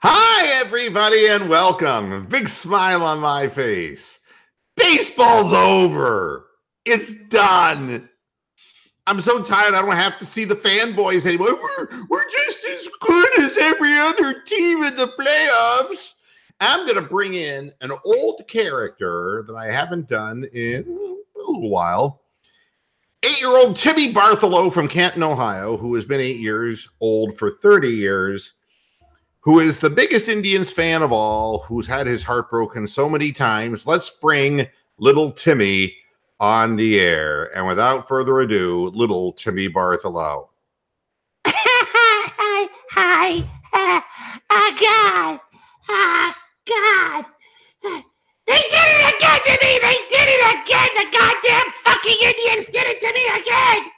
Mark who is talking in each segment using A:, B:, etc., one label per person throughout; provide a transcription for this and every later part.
A: Hi, everybody, and welcome. Big smile on my face. Baseball's over. It's done. I'm so tired I don't have to see the fanboys anymore. We're just as good as every other team in the playoffs. I'm going to bring in an old character that I haven't done in a little while. 8-year-old Timmy Bartholow from Canton, Ohio, who has been 8 years old for 30 years, who is the biggest Indians fan of all, who's had his heart broken so many times. Let's bring little Timmy on the air. And without further ado, little Timmy Bartholow.
B: Hi. God. They did it again to me. They did it again. The goddamn fucking Indians did it to me again.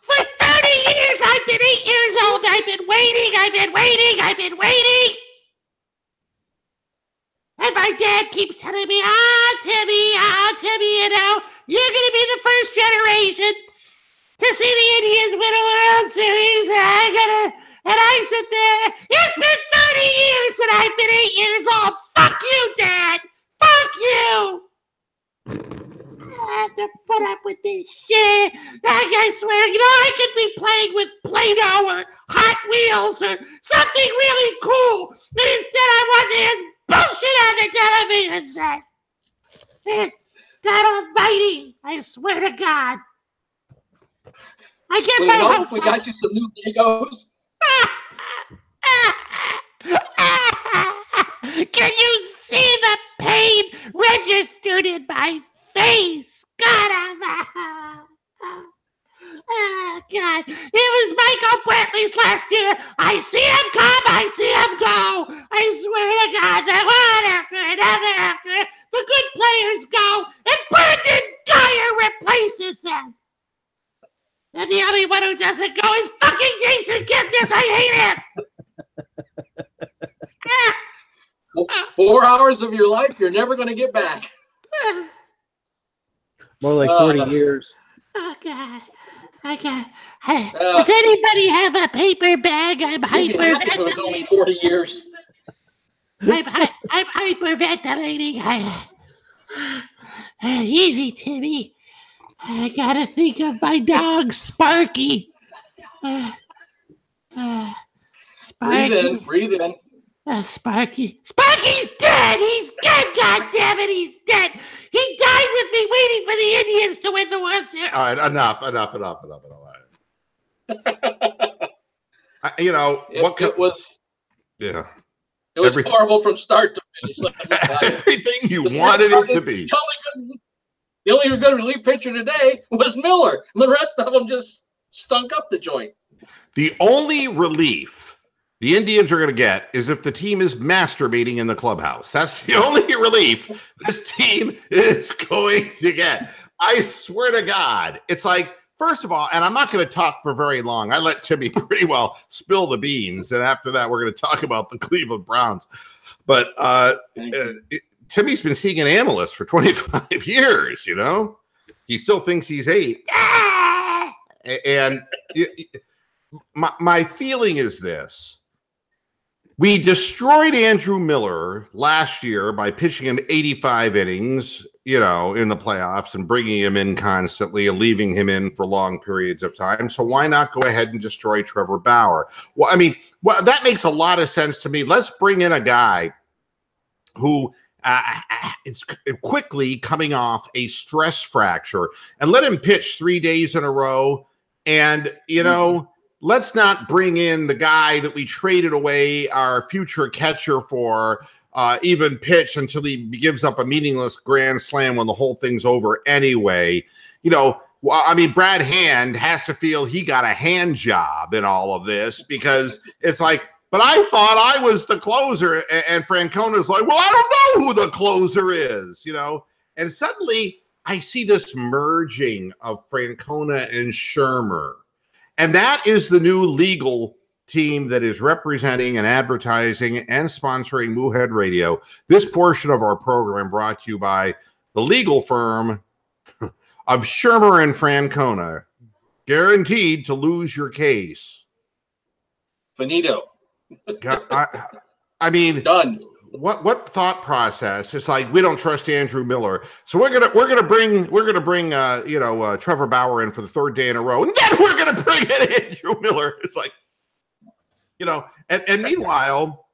B: For 30 years, I've been 8 years old. I've been waiting. And my dad keeps telling me, Timmy, you know, you're going to be the first generation to see the Indians win a World Series. And I sit there. It's been 30 years that I've been 8 years old. Fuck you, Dad. Fuck you. I have to put up with this shit. I swear, you know, I could be playing with Play-Doh or Hot Wheels or something really cool. And instead I want this bullshit on the television set. God almighty, I swear to God. I get my hopes
C: we got you some new Legos.
B: Can you see the pain registered in my face? God, God. It was Michael Brantley's last year. I see him come, I see him go. I swear to God that one after another, the good players go, and Brandon Geyer replaces them. And the only one who doesn't go is fucking Jason Kipnis. I hate him.
C: 4 hours of your life you're never going to get back.
D: More like 40 years.
B: Oh, God. Does anybody have a paper bag? I'm hyperventilating.
C: It was only 40 years.
B: I'm hyperventilating. Easy, Timmy. I gotta think of my dog, Sparky.
C: Sparky. Breathe in.
B: Sparky's dead. He's dead. God damn it, he's dead. He died with me waiting for the Indians to win the World Series.
A: All right, enough. You know,
C: it was
A: Everything.
C: horrible from start to finish.
A: Everything you wanted it to be.
C: The only good relief pitcher today was Miller. The rest of them just stunk up the joint.
A: The only relief the Indians are going to get is if the team is masturbating in the clubhouse. That's the only relief this team is going to get. I swear to God. It's like, first of all, and I'm not going to talk for very long. I let Timmy pretty well spill the beans. And after that, we're going to talk about the Cleveland Browns. But Timmy's been seeing an analyst for 25 years, you know? He still thinks he's 8. And my feeling is this. We destroyed Andrew Miller last year by pitching him 85 innings, you know, in the playoffs and bringing him in constantly and leaving him in for long periods of time. So why not go ahead and destroy Trevor Bauer? Well, I mean, that makes a lot of sense to me. Let's bring in a guy who is quickly coming off a stress fracture and let him pitch 3 days in a row. And, you know, let's not bring in the guy that we traded away our future catcher for, even pitch until he gives up a meaningless grand slam when the whole thing's over anyway. You know, I mean, Brad Hand has to feel he got a hand job in all of this because it's like, but I thought I was the closer. And Francona's like, well, I don't know who the closer is, you know. And suddenly I see this merging of Francona and Shermer. And that is the new legal team that is representing and advertising and sponsoring Moohead Radio. This portion of our program brought to you by the legal firm of Shermer and Francona, guaranteed to lose your case
C: Finito.
A: I mean,
C: Done.
A: What thought process? It's like we don't trust Andrew Miller, so we're gonna bring Trevor Bauer in for the third day in a row, and then we're gonna bring in Andrew Miller. It's like, and meanwhile,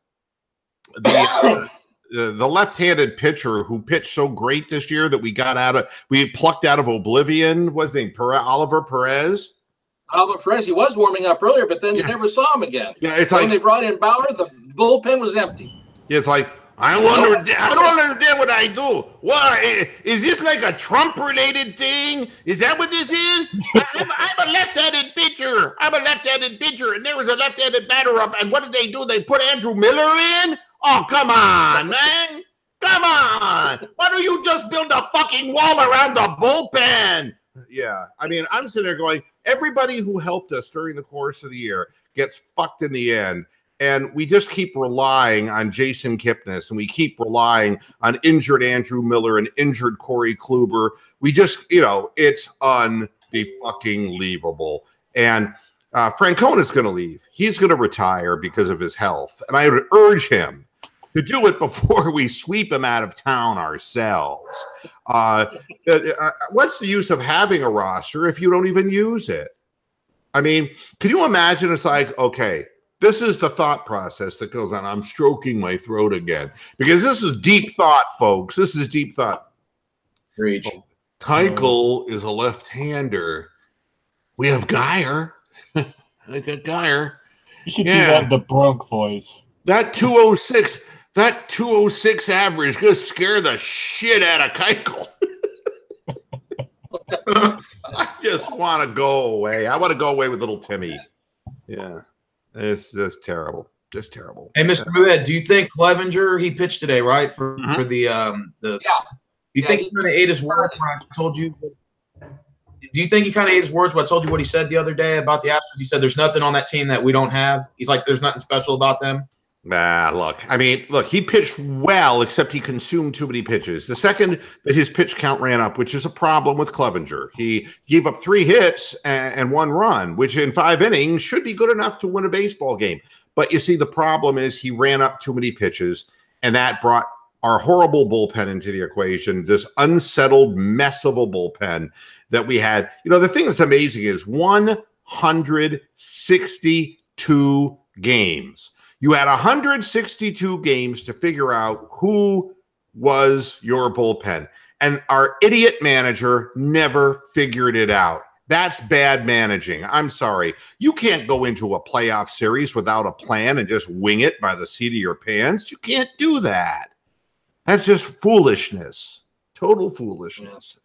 A: the left-handed pitcher who pitched so great this year that we plucked out of oblivion. What's his name? Oliver Perez.
C: Oliver Perez. He was warming up earlier, but then you never saw him again.
A: Yeah, it's
C: when they brought in Bauer, the bullpen was empty.
A: It's like, I don't understand what I do. What is this, like a Trump-related thing? Is that what this is? I'm a left-handed pitcher. And there was a left-handed batter up. And what did they do? They put Andrew Miller in? Oh, come on, man. Come on. Why don't you just build a fucking wall around the bullpen? Yeah. I mean, I'm sitting there going, everybody who helped us during the course of the year gets fucked in the end. And we just keep relying on Jason Kipnis, and we keep relying on injured Andrew Miller and injured Corey Kluber. We just, it's unfucking-believable. And Francona's going to leave. He's going to retire because of his health. And I would urge him to do it before we sweep him out of town ourselves. What's the use of having a roster if you don't even use it? I mean, can you imagine? It's like, okay, this is the thought process that goes on. I'm stroking my throat again because this is deep thought, folks. This is deep thought.
D: Reach.
A: Keuchel is a left-hander. We have Geyer. I got Geyer.
E: You should do that in the Bronx voice.
A: That 206 average is going to scare the shit out of Keuchel. I just want to go away. I want to go away with little Timmy. Yeah. It's just terrible. Just terrible.
D: Hey, Mr. Moohead, do you think Clevenger, he pitched today, right? For the
C: yeah.
D: Do you think he kind of ate his words when I told you? Do you think he kind of ate his words when I told you what he said the other day about the Astros? He said there's nothing on that team that we don't have. He's like, there's nothing special about them.
A: Nah, look, he pitched well, except he consumed too many pitches. The second that his pitch count ran up, which is a problem with Clevenger, he gave up 3 hits and 1 run, which in 5 innings should be good enough to win a baseball game. But you see, the problem is he ran up too many pitches, and that brought our horrible bullpen into the equation, this unsettled mess of a bullpen that we had. The thing that's amazing is 162 games. You had 162 games to figure out who was your bullpen. And our idiot manager never figured it out. That's bad managing. I'm sorry. You can't go into a playoff series without a plan and just wing it by the seat of your pants. You can't do that. That's just foolishness. Total foolishness.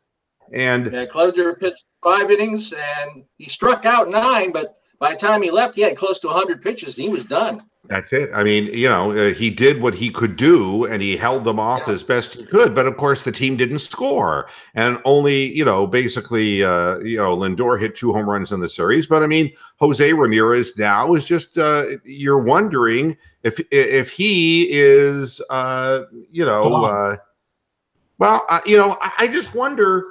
A: And
C: Clevenger pitched 5 innings, and he struck out 9, but by the time he left, he had close to 100 pitches, and he was done.
A: That's it. I mean, he did what he could do, and he held them off as best he could. But, of course, the team didn't score. And only, basically, Lindor hit 2 home runs in the series. But, I mean, Jose Ramirez now is just you're wondering if he is, I just wonder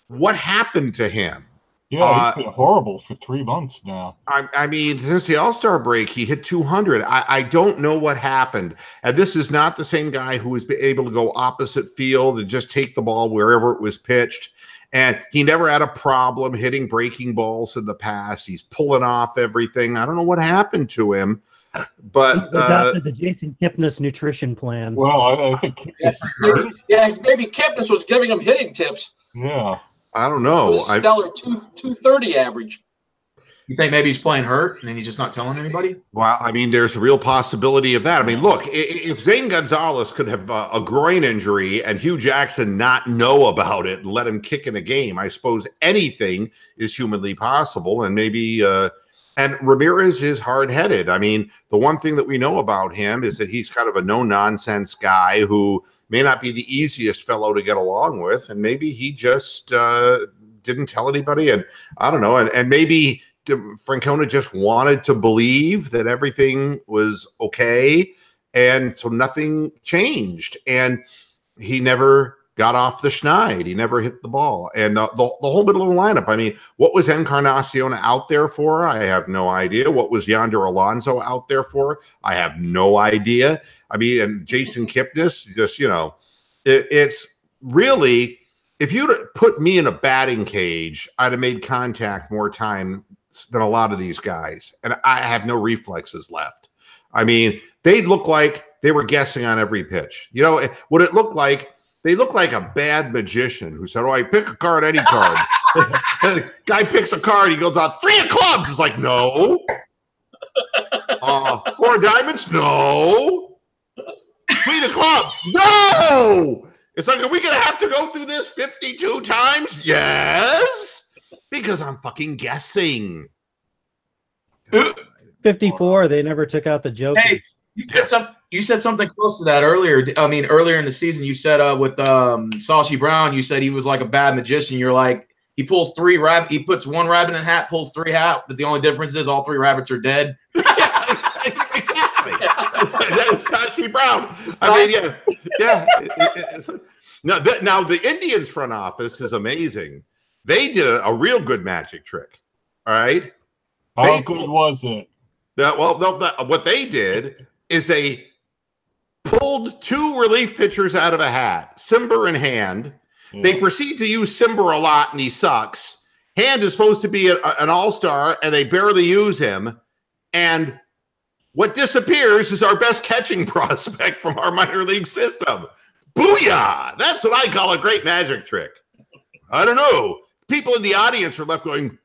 A: what happened to him.
E: Yeah, he's been horrible for 3 months now.
A: I mean, since the All-Star break, he hit 200. I don't know what happened. And this is not the same guy who was able to go opposite field and just take the ball wherever it was pitched. And he never had a problem hitting breaking balls in the past. He's pulling off everything. I don't know what happened to him. But
F: he adopted the Jason Kipnis nutrition plan.
E: Well, I think
C: maybe Kipnis was giving him hitting tips.
E: Yeah.
A: I don't know.
C: Stellar 230 average.
D: You think maybe he's playing hurt and then he's just not telling anybody?
A: Well, I mean, there's a real possibility of that. I mean, look, if Zane Gonzalez could have a groin injury and Hugh Jackson not know about it and let him kick in a game, I suppose anything is humanly possible. And maybe and Ramirez is hard-headed. I mean, the one thing that we know about him is that he's kind of a no-nonsense guy who may not be the easiest fellow to get along with, and maybe he just didn't tell anybody, and I don't know, and maybe Francona just wanted to believe that everything was okay, and so nothing changed, and he never got off the schneid. He never hit the ball. And the whole middle of the lineup, I mean, what was Encarnacion out there for? I have no idea. What was Yonder Alonso out there for? I have no idea. I mean, and Jason Kipnis, just, it's really, if you'd put me in a batting cage, I'd have made contact more time than a lot of these guys. And I have no reflexes left. I mean, they look like they were guessing on every pitch. What it looked like, they look like a bad magician who said, "Oh, I pick a card, any card." And the guy picks a card. He goes out 3 of clubs. It's like, no. 4 of diamonds, no. 3 of clubs, no. It's like, are we gonna have to go through this 52 times? Yes, because I'm fucking guessing.
F: 54. They never took out the jokers.
D: Hey, you said something close to that earlier. I mean, earlier in the season, you said with Sashi Brown, you said he was like a bad magician. You're like, he pulls 3 rabbit, he puts 1 rabbit in a hat, pulls 3 hat, but the only difference is all 3 rabbits are dead.
A: Exactly. That is Sashi Brown. I mean, yeah. Now the Indians front office is amazing. They did a real good magic trick. All right.
E: How good was it?
A: What they did is they pulled 2 relief pitchers out of a hat, Simber and Hand. Yeah. They proceed to use Simber a lot, and he sucks. Hand is supposed to be an all-star, and they barely use him. And what disappears is our best catching prospect from our minor league system. Booyah! That's what I call a great magic trick. I don't know. People in the audience are left going,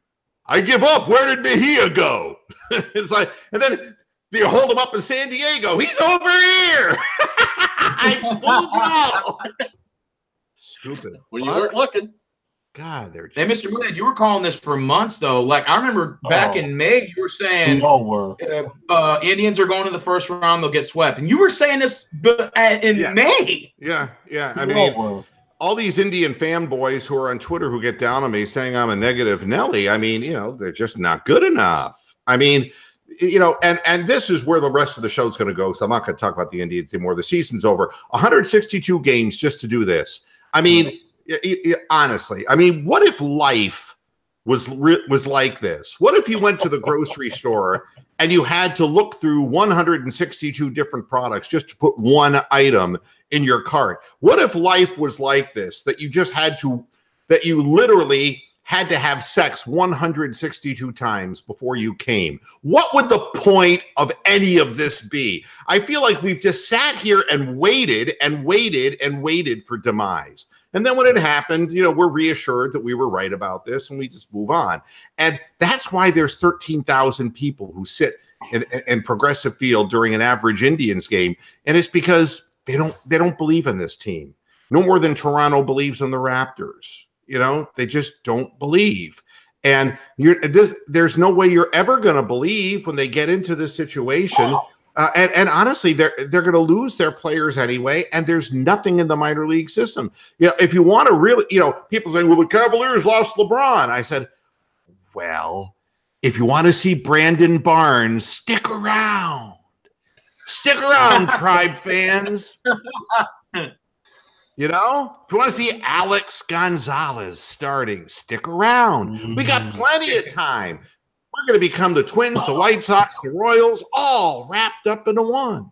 A: I give up. Where did Mejia go? It's like, and then you hold him up in San Diego. He's over here. I fooled you all. Stupid.
C: When you weren't looking.
A: God, they're just...
D: Hey, Mr. Moohead, you were calling this for months, though. Like, I remember back in May, you were saying Indians are going to the first round, they'll get swept. And you were saying this in May.
A: Yeah. I mean, all these Indian fanboys who are on Twitter who get down on me saying I'm a negative Nelly, I mean, they're just not good enough. I mean, and this is where the rest of the show is going to go, so I'm not going to talk about the Indians anymore. The season's over. 162 games just to do this. I mean, honestly, I mean, what if life was like this? What if you went to the grocery store and you had to look through 162 different products just to put one item in your cart? What if life was like this, that you literally had to have sex 162 times before you came? What would the point of any of this be? I feel like we've just sat here and waited and waited and waited for demise. And then when it happened, we're reassured that we were right about this and we just move on. And that's why there's 13,000 people who sit in Progressive Field during an average Indians game. And it's because they don't believe in this team. No more than Toronto believes in the Raptors. They just don't believe. And there's no way you're ever going to believe when they get into this situation. And honestly, they're going to lose their players anyway, and there's nothing in the minor league system. If you want to really, people saying, well, the Cavaliers lost LeBron. I said, well, if you want to see Brandon Barnes, stick around. Stick around, Tribe fans. If you want to see Alex Gonzalez starting, stick around. We got plenty of time. We're going to become the Twins, the White Sox, the Royals, all wrapped up into one.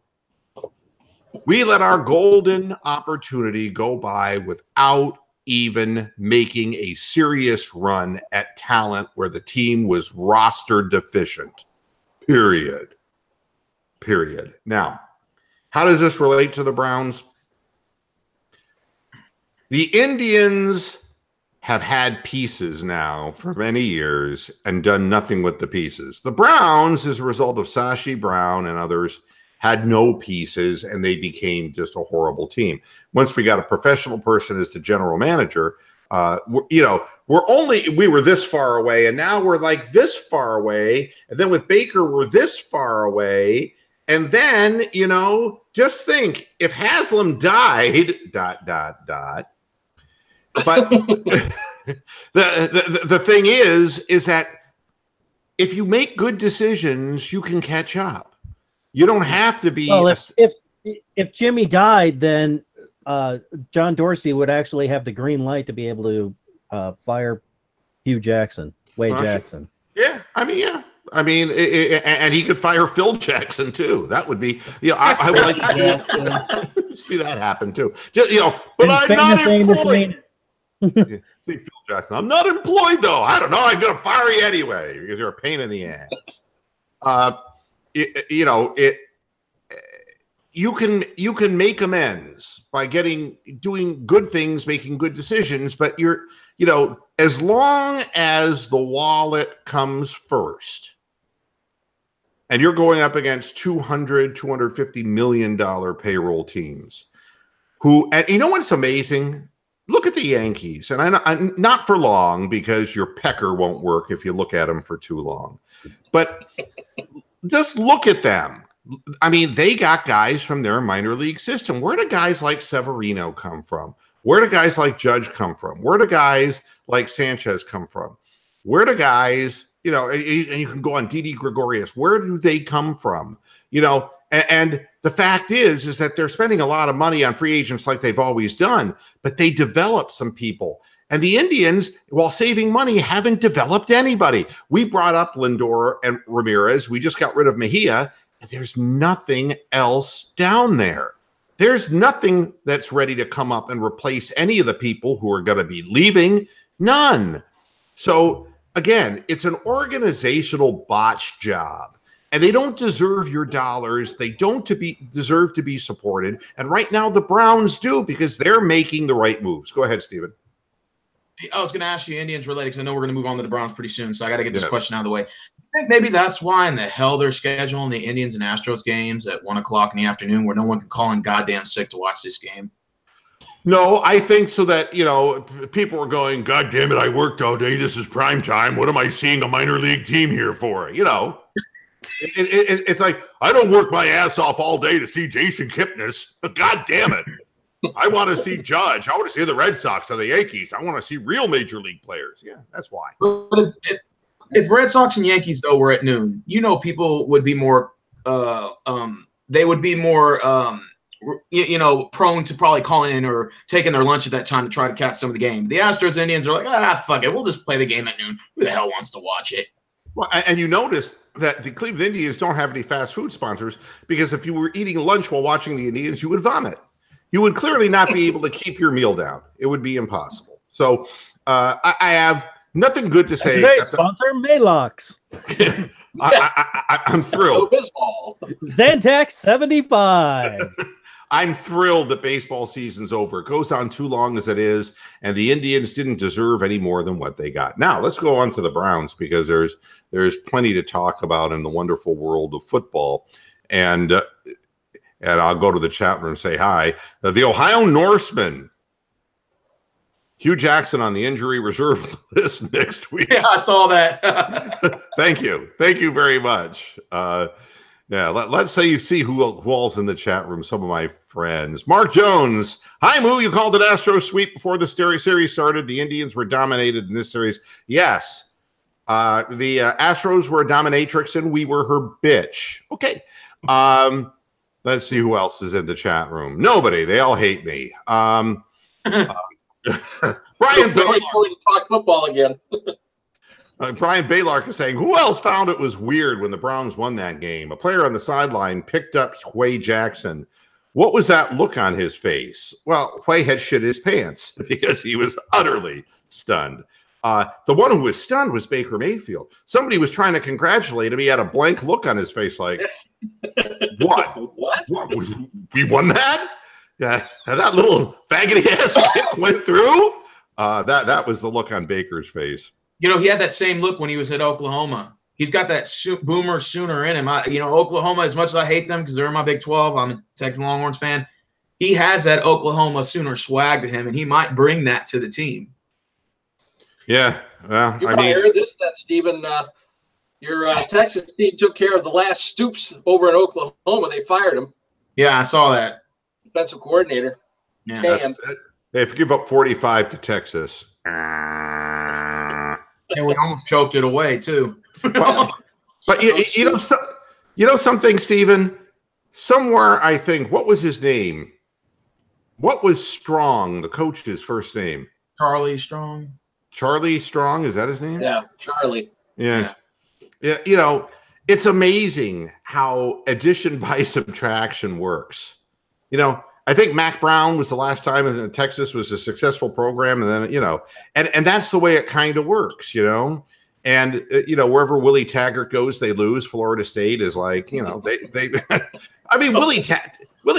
A: We let our golden opportunity go by without even making a serious run at talent where the team was roster deficient. Period. Now, how does this relate to the Browns? The Indians have had pieces now for many years and done nothing with the pieces. The Browns, as a result of Sashi Brown and others, had no pieces, and they became just a horrible team. Once we got a professional person as the general manager, we were this far away, and now we're like this far away. And then with Baker, we're this far away. And then, just think, if Haslam died, ... But the thing is that if you make good decisions, you can catch up. You don't have to be.
F: Well, if Jimmy died, then John Dorsey would actually have the green light to be able to fire Hugh Jackson, Wade Jackson.
A: Yeah, I mean, yeah. I mean, and he could fire Phil Jackson too. That would be, I would like to see that happen too. Just, but I'm not employed. See, Phil Jackson, I'm not employed though. I don't know. I'm going to fire you anyway because you're a pain in the ass. You can make amends by doing good things, making good decisions, but as long as the wallet comes first, and you're going up against $250 million payroll teams and you know what's amazing? Look at the Yankees, and I'm not for long because your pecker won't work if you look at them for too long, but just look at them. I mean, they got guys from their minor league system. Where do guys like Severino come from? Where do guys like Judge come from? Where do guys like Sanchez come from? Where do guys, and you can go on Didi Gregorius. Where do they come from? And the fact is that they're spending a lot of money on free agents like they've always done, but they develop some people. And the Indians, while saving money, haven't developed anybody. We brought up Lindor and Ramirez. We just got rid of Mejia. There's nothing else down there. There's nothing that's ready to come up and replace any of the people who are going to be leaving. None. So, again, it's an organizational botch job. And they don't deserve your dollars. They don't deserve to be supported. And right now, the Browns do because they're making the right moves. Go ahead, Stephen.
D: I was going to ask you Indians related because I know we're going to move on to the Browns pretty soon. So I got to get this question out of the way. I think maybe that's why in the hell they're scheduling the Indians and Astros games at 1 o'clock in the afternoon where no one can call in goddamn sick to watch this game.
A: No, I think so that, people are going, God damn it, I worked all day. This is prime time. What am I seeing a minor league team here for? It's like, I don't work my ass off all day to see Jason Kipnis. God damn it. I want to see Judge. I want to see the Red Sox or the Yankees. I want to see real major league players. Yeah, that's why.
D: But if Red Sox and Yankees, though, were at noon, people would be more they would be more prone to probably calling in or taking their lunch at that time to try to catch some of the game. The Astros and Indians are like, fuck it. We'll just play the game at noon. Who the hell wants to watch it?
A: Well, and you notice that the Cleveland Indians don't have any fast food sponsors because if you were eating lunch while watching the Indians, you would vomit. You would clearly not be able to keep your meal down. It would be impossible. So I have nothing good to say.
F: Today's sponsor, Maalox.
A: I'm thrilled.
F: Zantac 75.
A: I'm thrilled that baseball season's over. It goes on too long as it is, and the Indians didn't deserve any more than what they got. Now, let's go on to the Browns because there's plenty to talk about in the wonderful world of football. And I'll go to the chat room and say hi. The Ohio Norseman, Hugh Jackson on the injury reserve list next week.
D: Yeah, I saw that.
A: Thank you. Thank you very much. Let's say you see who all's in the chat room. Some of my friends. Mark Jones. Hi, Moo. You called it Astro sweep before the series started. The Indians were dominated in this series. Yes. The Astros were a dominatrix and we were her bitch. Okay. Let's see who else is in the chat room. Nobody. They all hate me. Brian
C: Baylark. Going to talk football again.
A: Brian Baylark is saying, who else found it was weird when the Browns won that game? A player on the sideline picked up Wade Jackson. What was that look on his face? Well, Wade had shit his pants because he was utterly stunned. The one who was stunned was Baker Mayfield. Somebody was trying to congratulate him. He had a blank look on his face like, What? We won that? Yeah, that little faggoty ass kick went through? That was the look on Baker's face.
D: He had that same look when he was at Oklahoma. He's got that boomer Sooner in him. Oklahoma, as much as I hate them because they're in my Big 12, I'm a Texas Longhorns fan. He has that Oklahoma Sooner swag to him, and he might bring that to the team.
A: Yeah, well,
C: you probably heard this, that Stephen. Your Texas team took care of the last Stoops over in Oklahoma. They fired him.
D: Yeah, I saw that.
C: Defensive coordinator.
D: Yeah,
A: they've give up 45 to Texas.
D: And we almost choked it away too.
A: But you know something, Stephen? Somewhere I think, what was his name? What was Strong, the coach's first name?
D: Charlie Strong.
A: Charlie Strong, is that his name?
C: Yeah, Charlie.
A: Yeah. You know, it's amazing how addition by subtraction works. You know, I think Mac Brown was the last time in Texas was a successful program, and then, you know, and that's the way it kind of works, you know. And you know, wherever Willie Taggart goes, they lose. Florida State is like, you know, they I mean, Willie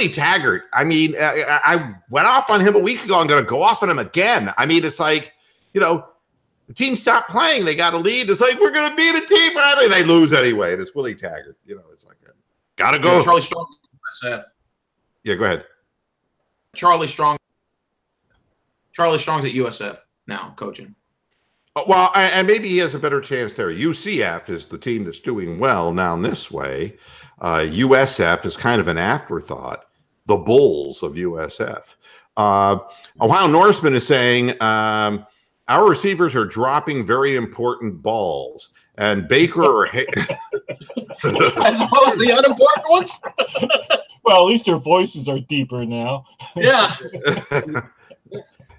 A: Taggart. I mean, I went off on him a week ago. I'm going to go off on him again. I mean, it's like, you know, the team stopped playing. They got a lead. It's like, we're going to beat a team finally. They lose anyway. And it's Willie Taggart. You know, it's like, got to go.
D: Yeah, Charlie Strong, USF.
A: Yeah, go ahead.
D: Charlie Strong's at USF now coaching.
A: Well, and maybe he has a better chance there. UCF is the team that's doing well now this way. USF is kind of an afterthought. The Bulls of USF. Ohio Norseman is saying our receivers are dropping very important balls. And Baker or
C: as opposed to the unimportant ones.
E: Well, at least their voices are deeper now.
C: Yeah.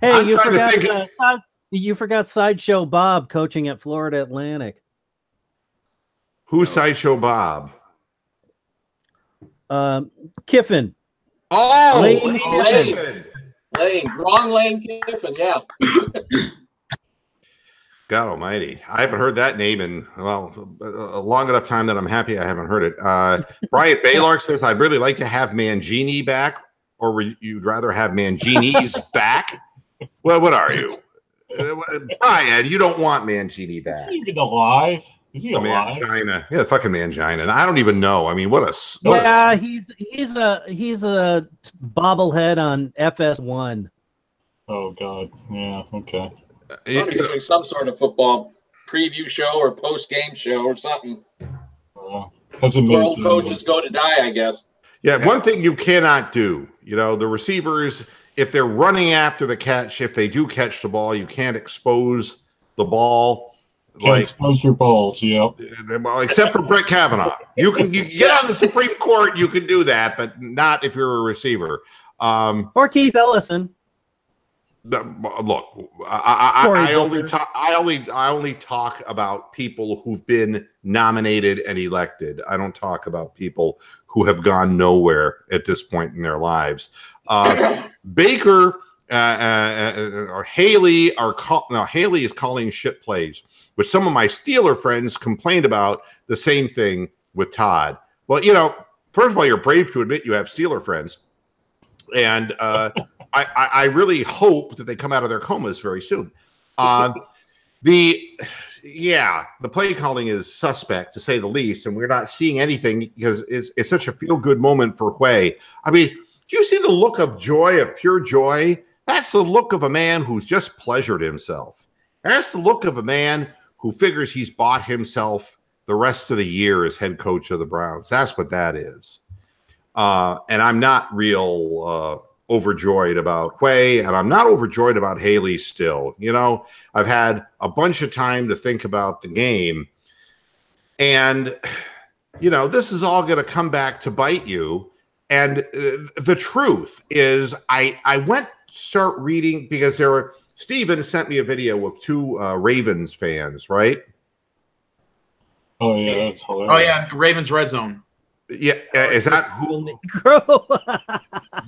F: Hey, you forgot Sideshow Bob coaching at Florida Atlantic.
A: Who's Sideshow Bob?
F: Kiffin.
A: Oh,
C: Lane. Wrong Lane Kiffin, yeah.
A: God almighty. I haven't heard that name in, well, a long enough time that I'm happy I haven't heard it. Bryant Baylark says, I'd really like to have Mangini back, or would you'd rather have Mangini's back? Well, what are you? Brian, you don't want Mangini back.
E: Is he even alive? Is he alive?
A: Mangina. Yeah, fucking Mangina. And I don't even know. I mean,
F: he's a bobblehead on FS1.
E: Oh God. Yeah. Okay.
C: He's doing some sort of football preview show or post-game show or something. World coaches go to die, I guess.
A: Yeah, one thing you cannot do, you know, the receivers, if they're running after the catch, if they do catch the ball, you can't expose the ball.
E: Can't expose your balls, yep.
A: Well, except for Brett Kavanaugh. You get on the Supreme Court, you can do that, but not if you're a receiver.
F: Or Keith Ellison.
A: Look, I only talk about people who've been nominated and elected. I don't talk about people who have gone nowhere at this point in their lives. Baker or Haley Haley is calling shit plays, which some of my Steeler friends complained about the same thing with Todd. Well, you know, first of all, you're brave to admit you have Steeler friends, and I really hope that they come out of their comas very soon. The play calling is suspect, to say the least, and we're not seeing anything because it's such a feel-good moment for Huey. I mean, do you see the look of joy, of pure joy? That's the look of a man who's just pleasured himself. That's the look of a man who figures he's bought himself the rest of the year as head coach of the Browns. That's what that is. And I'm not real overjoyed about Huey, and I'm not overjoyed about Haley still. You know, I've had a bunch of time to think about the game, and, you know, this is all going to come back to bite you. And the truth is, I went to start reading because Steven sent me a video of two Ravens fans, right?
E: Oh, yeah, that's hilarious.
D: Oh, yeah, Ravens Red Zone.
A: Yeah, is that who?
F: Crow.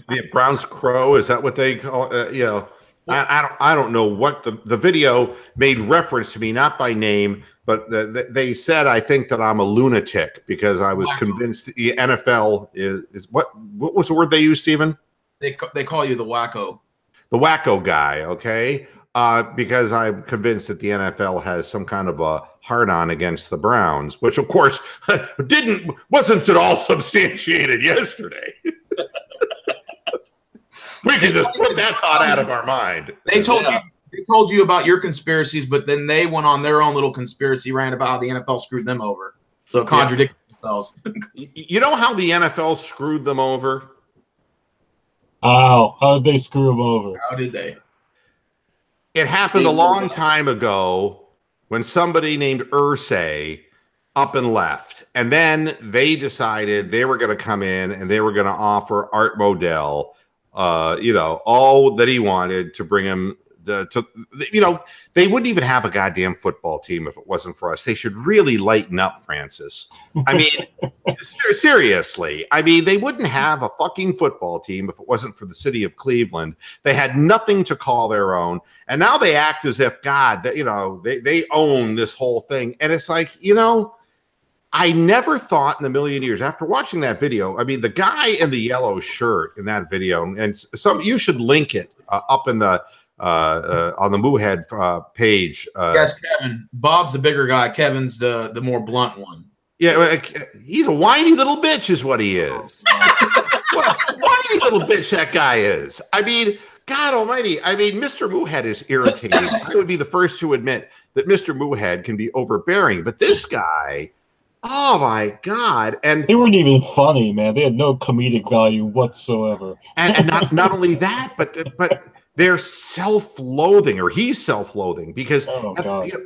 A: The Browns Crow, is that what they call it? You know, I don't know what the video made reference to me, not by name, but they said, I think that I'm a lunatic because I was convinced the NFL is what was the word they used, Stephen?
D: They call you the wacko.
A: The wacko guy, okay? Because I'm convinced that the NFL has some kind of a hard-on against the Browns, which, of course, wasn't at all substantiated yesterday. We can just put that thought out of our mind.
D: They told you about your conspiracies, but then they went on their own little conspiracy rant about how the NFL screwed them over. So contradict themselves.
A: You know how the NFL screwed them over?
E: Oh, how did they screw them over?
D: How did they?
A: It happened a long time ago when somebody named Irsay up and left. And then they decided they were going to come in and they were going to offer Art Modell all that he wanted to bring him they wouldn't even have a goddamn football team if it wasn't for us. They should really lighten up, Francis. I mean, seriously. I mean, they wouldn't have a fucking football team if it wasn't for the city of Cleveland. They had nothing to call their own. And now they act as if, God, they own this whole thing. And it's like, I never thought in a million years after watching that video. I mean, the guy in the yellow shirt in that video, and you should link it up in the on the Moohead page.
D: Yes, Kevin. Bob's the bigger guy. Kevin's the more blunt one.
A: Yeah, he's a whiny little bitch, is what he is. Whiny little bitch that guy is. I mean, God Almighty. I mean, Mr. Moohead is irritating. I would be the first to admit that Mr. Moohead can be overbearing, but this guy. Oh my God! And
E: they weren't even funny, man. They had no comedic value whatsoever.
A: And not only that, but they're self-loathing, or he's self-loathing, because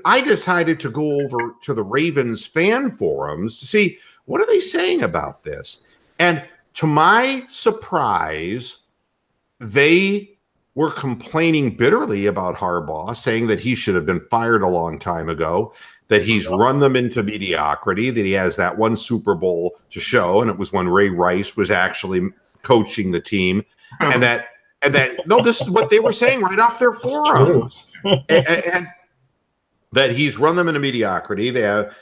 A: I decided to go over to the Ravens fan forums to see what are they saying about this. And to my surprise, they were complaining bitterly about Harbaugh, saying that he should have been fired a long time ago, that he's run them into mediocrity, that he has that one Super Bowl to show, and it was when Ray Rice was actually coaching the team, and that no, this is what they were saying right off their forums, and that he's run them into mediocrity. They have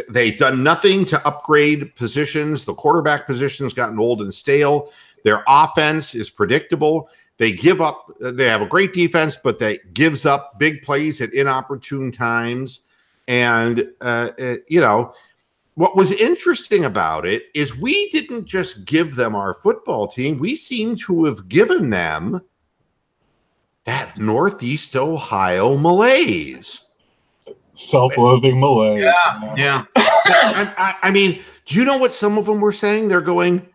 A: they've done nothing to upgrade positions. The quarterback position's gotten old and stale. Their offense is predictable. They give up. They have a great defense, but they gives up big plays at inopportune times. And what was interesting about it is we didn't just give them our football team. We seem to have given them that Northeast Ohio malaise.
E: Self-loathing malaise.
D: Yeah.
A: I mean, do you know what some of them were saying? They're going,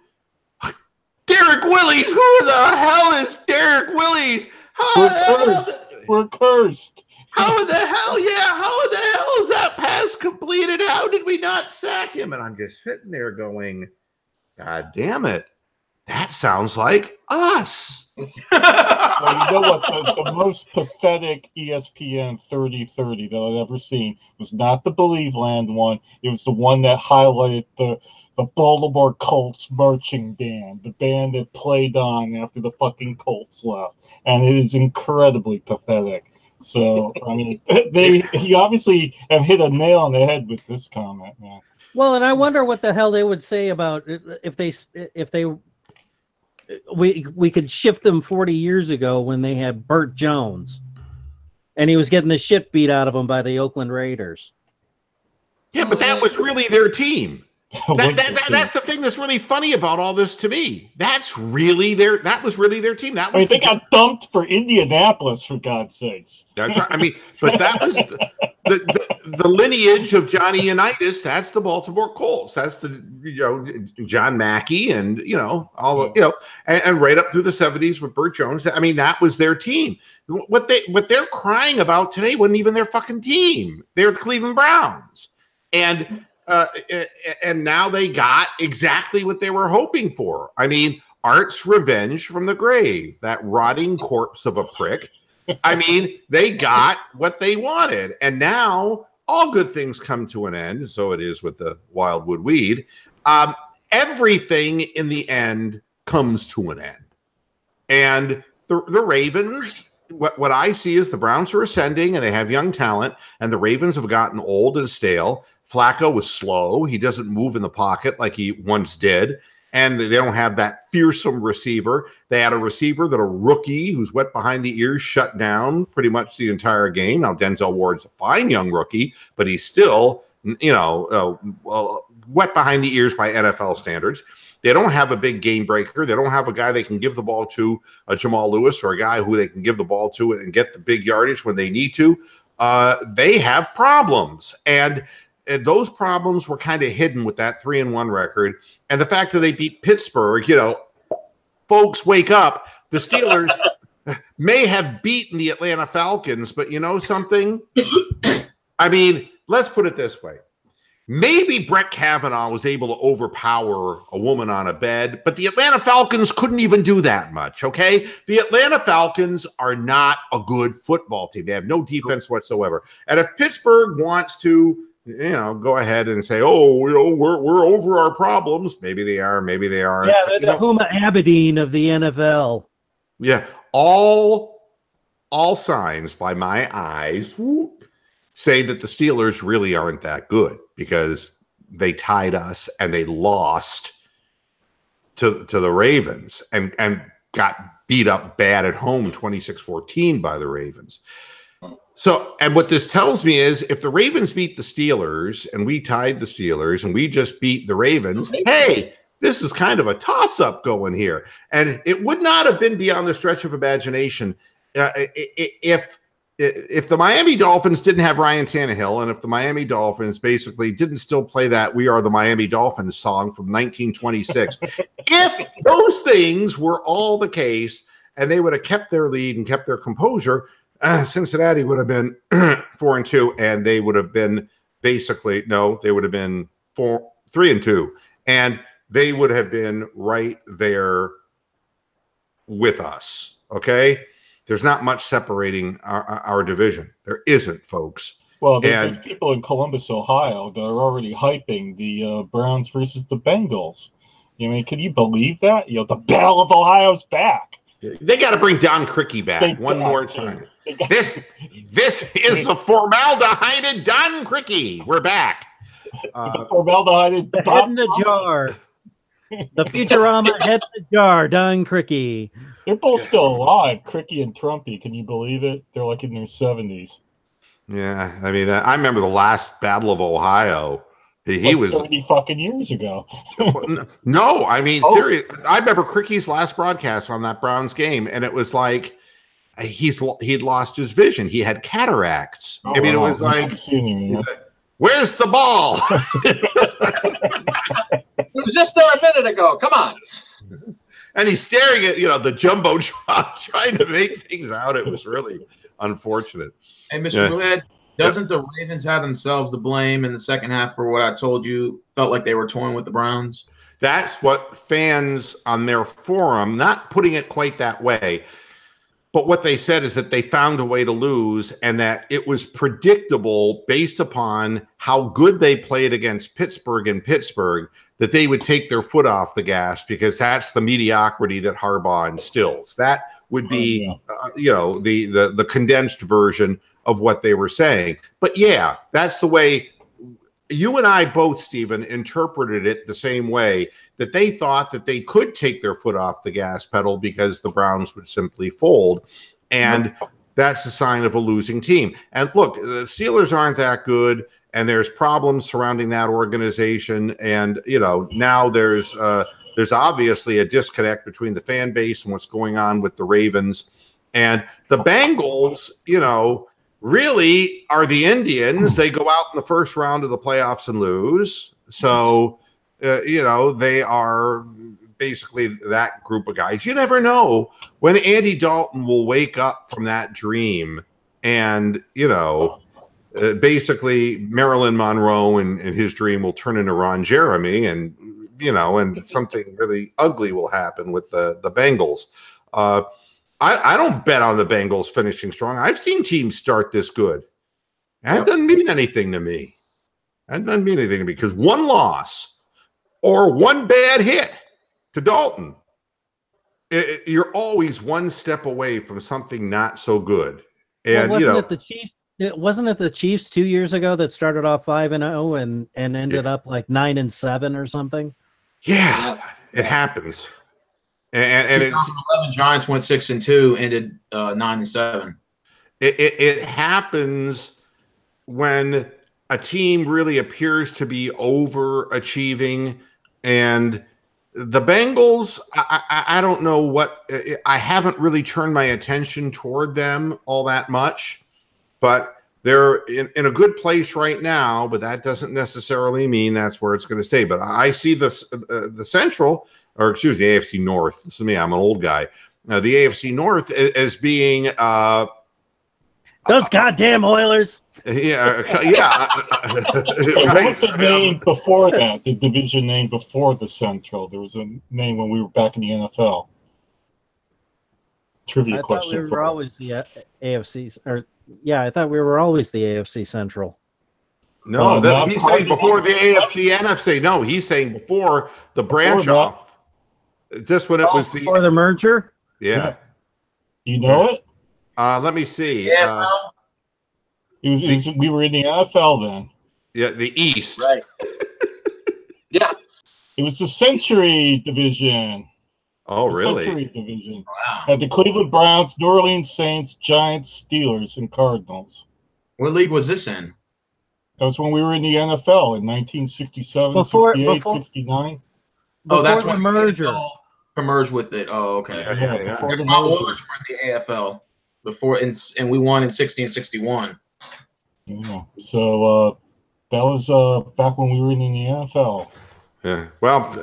A: Derek Willis, who the hell is Derek Willis?
E: We're cursed.
A: How the hell is that pass completed? How did we not sack him? And I'm just sitting there going, God damn it. That sounds like us.
E: Well, you know what? The most pathetic ESPN 30-30 that I've ever seen was not the Believe Land one. It was the one that highlighted the Baltimore Colts marching band, the band that played on after the fucking Colts left. And it is incredibly pathetic. So, I mean, he obviously have hit a nail on the head with this comment, man.
F: Well, and I wonder what the hell they would say about we could shift them 40 years ago when they had Burt Jones and he was getting the shit beat out of him by the Oakland Raiders.
A: Yeah, but that was really their team. That's the thing that's really funny about all this to me. That was really their team.
E: They got dumped for Indianapolis, for God's sakes.
A: That's right. I mean, but that was the lineage of Johnny Unitas. That's the Baltimore Colts. That's the John Mackey and and right up through the 70s with Burt Jones. I mean, that was their team. What they're crying about today wasn't even their fucking team. They're the Cleveland Browns, and now they got exactly what they were hoping for. I mean, Art's revenge from the grave, that rotting corpse of a prick. I mean, they got what they wanted. And now all good things come to an end. So it is with the wildwood weed. Everything in the end comes to an end. And the Ravens, what I see is the Browns are ascending and they have young talent, and the Ravens have gotten old and stale. Flacco was slow. He doesn't move in the pocket like he once did. And they don't have that fearsome receiver. They had a receiver that a rookie who's wet behind the ears shut down pretty much the entire game. Now, Denzel Ward's a fine young rookie, but he's still, wet behind the ears by NFL standards. They don't have a big game breaker. They don't have a guy they can give the ball to, a Jamal Lewis, or a guy who they can give the ball to and get the big yardage when they need to. They have problems. And those problems were kind of hidden with that 3-1 record. And the fact that they beat Pittsburgh, folks, wake up. The Steelers may have beaten the Atlanta Falcons, but you know something? I mean, let's put it this way. Maybe Brett Kavanaugh was able to overpower a woman on a bed, but the Atlanta Falcons couldn't even do that much, okay? The Atlanta Falcons are not a good football team. They have no defense whatsoever. And if Pittsburgh wants to, go ahead and say, we're over our problems, maybe they are, maybe they aren't.
F: Yeah, they're the Huma Abedin of the NFL.
A: Yeah, all signs by my eyes say that the Steelers really aren't that good because they tied us and they lost to the Ravens and got beat up bad at home 26-14 by the Ravens. So, and what this tells me is if the Ravens beat the Steelers and we tied the Steelers and we just beat the Ravens, hey, this is kind of a toss-up going here. And it would not have been beyond the stretch of imagination if the Miami Dolphins didn't have Ryan Tannehill, and if the Miami Dolphins basically didn't still play that "We Are the Miami Dolphins" song from 1926, if those things were all the case, and they would have kept their lead and kept their composure, Cincinnati would have been 4-2, and they would have been they would have been 3-2, and they would have been right there with us. Okay. There's not much separating our division. There isn't, folks.
E: Well, there's people in Columbus, Ohio, that are already hyping the Browns versus the Bengals. Can you believe that? The Battle of Ohio's back.
A: They got to bring Don Criqui back one more time. This is the formaldehyde Don Criqui. We're back.
E: The formaldehyde
F: head in the jar. The Futurama head in the jar. Don Criqui.
E: They're both still alive, Criqui and Trumpy. Can you believe it? They're like in their 70s.
A: Yeah, I mean, I remember the last Battle of Ohio. He was
E: 30 fucking years ago.
A: No, I mean, serious. I remember Cricky's last broadcast on that Browns game, and it was like he'd lost his vision. He had cataracts. It was like, where's the ball?
C: It was just there a minute ago. Come on.
A: And he's staring at, the jumbotron, trying to make things out. It was really unfortunate.
D: Hey, Mr. Moohead, doesn't the Ravens have themselves to blame in the second half for what I told you? Felt like they were toying with the Browns?
A: That's what fans on their forum, not putting it quite that way, but what they said is that they found a way to lose and that it was predictable based upon how good they played against Pittsburgh in Pittsburgh that they would take their foot off the gas because that's the mediocrity that Harbaugh instills. That would be, the condensed version of what they were saying. But yeah, that's the way you and I both, Stephen, interpreted it the same way, that they thought that they could take their foot off the gas pedal because the Browns would simply fold. And that's a sign of a losing team. And look, the Steelers aren't that good. And there's problems surrounding that organization. And, now there's obviously a disconnect between the fan base and what's going on with the Ravens. And the Bengals, really are the Indians. They go out in the first round of the playoffs and lose. So, they are basically that group of guys. You never know when Andy Dalton will wake up from that dream and, basically Marilyn Monroe and his dream will turn into Ron Jeremy and something really ugly will happen with the Bengals. I don't bet on the Bengals finishing strong. I've seen teams start this good. That doesn't mean anything to me. That doesn't mean anything to me because one loss or one bad hit to Dalton, you're always one step away from something not so good. And
F: wasn't it the Chiefs? Wasn't it the Chiefs 2 years ago that started off 5-0 and ended up like 9-7 or something?
A: Yeah, it happens. And
D: 2011 Giants went 6-2, ended 9-7.
A: It happens when a team really appears to be overachieving, and the Bengals, I don't know what, I haven't really turned my attention toward them all that much, but they're in a good place right now, but that doesn't necessarily mean that's where it's going to stay. But I see the Central, or excuse me, the AFC North. This is me, I'm an old guy. The AFC North as being
F: those goddamn Oilers.
A: Yeah.
E: What was the name before that? The division name before the Central? There was a name when we were back in the NFL. Trivia
F: I
E: question.
F: thought we were always the AFC, I thought we were always the AFC Central.
A: No, he's saying before the AFC, NFC. No, he's saying before the branch off. Just when it was
F: before the merger.
A: Yeah.
E: You know it?
A: Let me see.
E: We were in the NFL then.
A: Yeah, the East.
C: Right. Yeah.
E: It was the Century Division.
A: Oh, really?
E: Century Division.
D: Wow.
E: Had the Cleveland Browns, New Orleans Saints, Giants, Steelers, and Cardinals.
D: What league was this in?
E: That was when we were in the NFL in 1967, 68, 69.
D: Oh, that's
F: the
D: when
F: merger.
D: Merged with it. Oh, okay.
A: Yeah.
E: Before the
D: My
E: merger.
D: Oilers were in the AFL before, and we won in 60 and 61.
E: Yeah. So that was back when we were in the NFL.
A: Yeah. Well,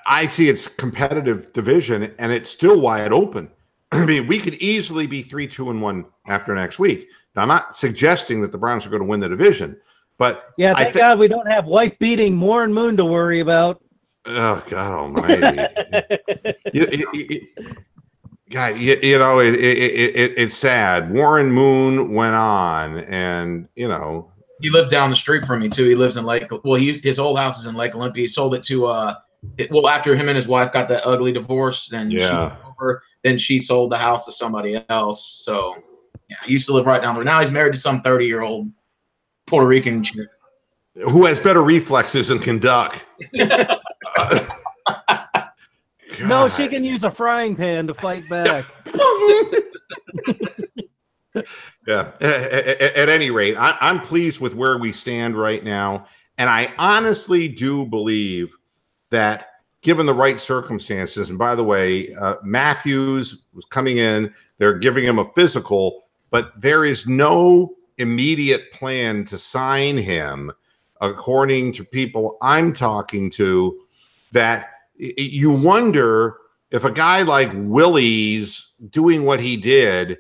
A: I see it's competitive division, and it's still wide open. I mean, we could easily be 3-2-1 after next week. Now, I'm not suggesting that the Browns are going to win the division, but
F: thank God we don't have wife-beating Warren Moon to worry about.
A: Oh, God Almighty! It's sad. Warren Moon went on, and he
D: lived down the street from me too. He lives in Lake. Well, his old house is in Lake Olympia. He sold it to after him and his wife got that ugly divorce, then she sold the house to somebody else. So he used to live right down there. Now he's married to some 30-year-old Puerto Rican chick
A: who has better reflexes and can duck.
F: No, she can use a frying pan to fight back.
A: Yeah. At any rate, I'm pleased with where we stand right now, and I honestly do believe that given the right circumstances, and by the way, Matthews was coming in, they're giving him a physical, but there is no immediate plan to sign him, according to people I'm talking to, that you wonder if a guy like Willie's doing what he did.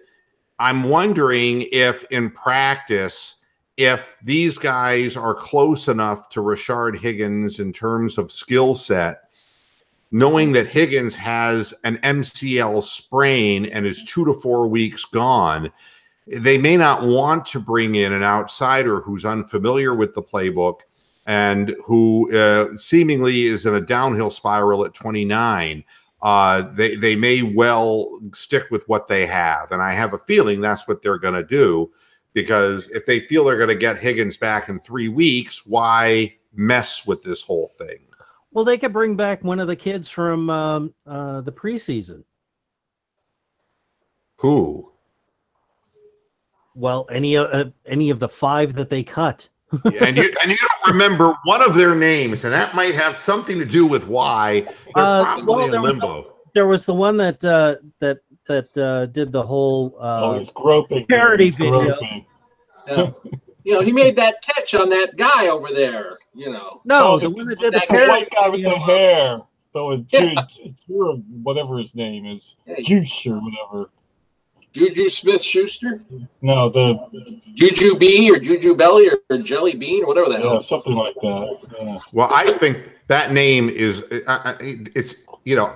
A: I'm wondering if in practice, if these guys are close enough to Rashard Higgins in terms of skill set, knowing that Higgins has an MCL sprain and is 2 to 4 weeks gone. They may not want to bring in an outsider who's unfamiliar with the playbook and who seemingly is in a downhill spiral at 29. They may well stick with what they have. And I have a feeling that's what they're going to do, because if they feel they're going to get Higgins back in 3 weeks, why mess with this whole thing?
F: Well, they could bring back one of the kids from the preseason.
A: Who?
F: Well, any of the 5 that they cut.
A: and you don't remember one of their names, and that might have something to do with why they're probably in limbo.
F: There was the one that did the whole
E: he's groping
F: parody video.
C: Yeah. He made that catch on that guy over there.
F: No, the one that did the
E: white guy with the hair. So whatever his name is, Juice or whatever.
C: Juju Smith-Schuster?
E: No, the
C: Juju Bee or Juju Belly or Jelly Bean or whatever the hell.
E: Yeah, something like that. Yeah.
A: Well, I think that name is it's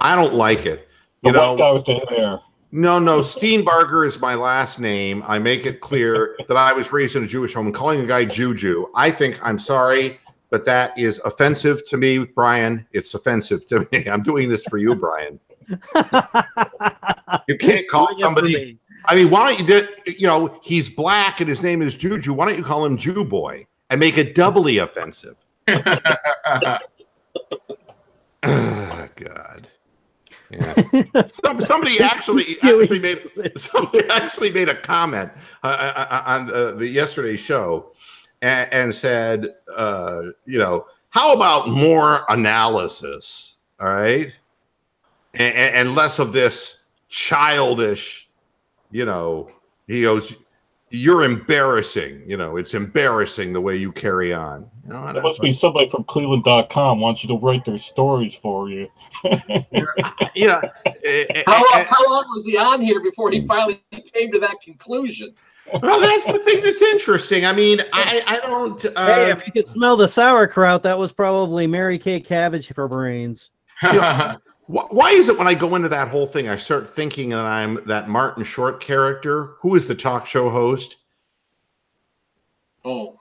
A: I don't like it.
E: The white guy with the hair.
A: No, Steenbarger is my last name. I make it clear that I was raised in a Jewish home. Calling a guy Juju, I'm sorry, but that is offensive to me, Brian. It's offensive to me. I'm doing this for you, Brian. You can't call somebody. I mean, why don't you he's black and his name is Juju. Why don't you call him Jew Boy and make it doubly offensive? Oh, God. Yeah. Somebody actually made a comment on the yesterday's show and said, how about more analysis? All right. And less of this childish, he goes, you're embarrassing. It's embarrassing the way you carry on.
E: There must be somebody from Cleveland.com wants you to write their stories for you.
C: How long was he on here before he finally came to that conclusion?
A: Well, that's the thing that's interesting. I mean, I don't.
F: Hey, if you could smell the sauerkraut, that was probably Mary Kay cabbage for brains.
A: Why is it when I go into that whole thing, I start thinking that I'm that Martin Short character? Who is the talk show host?
C: Oh,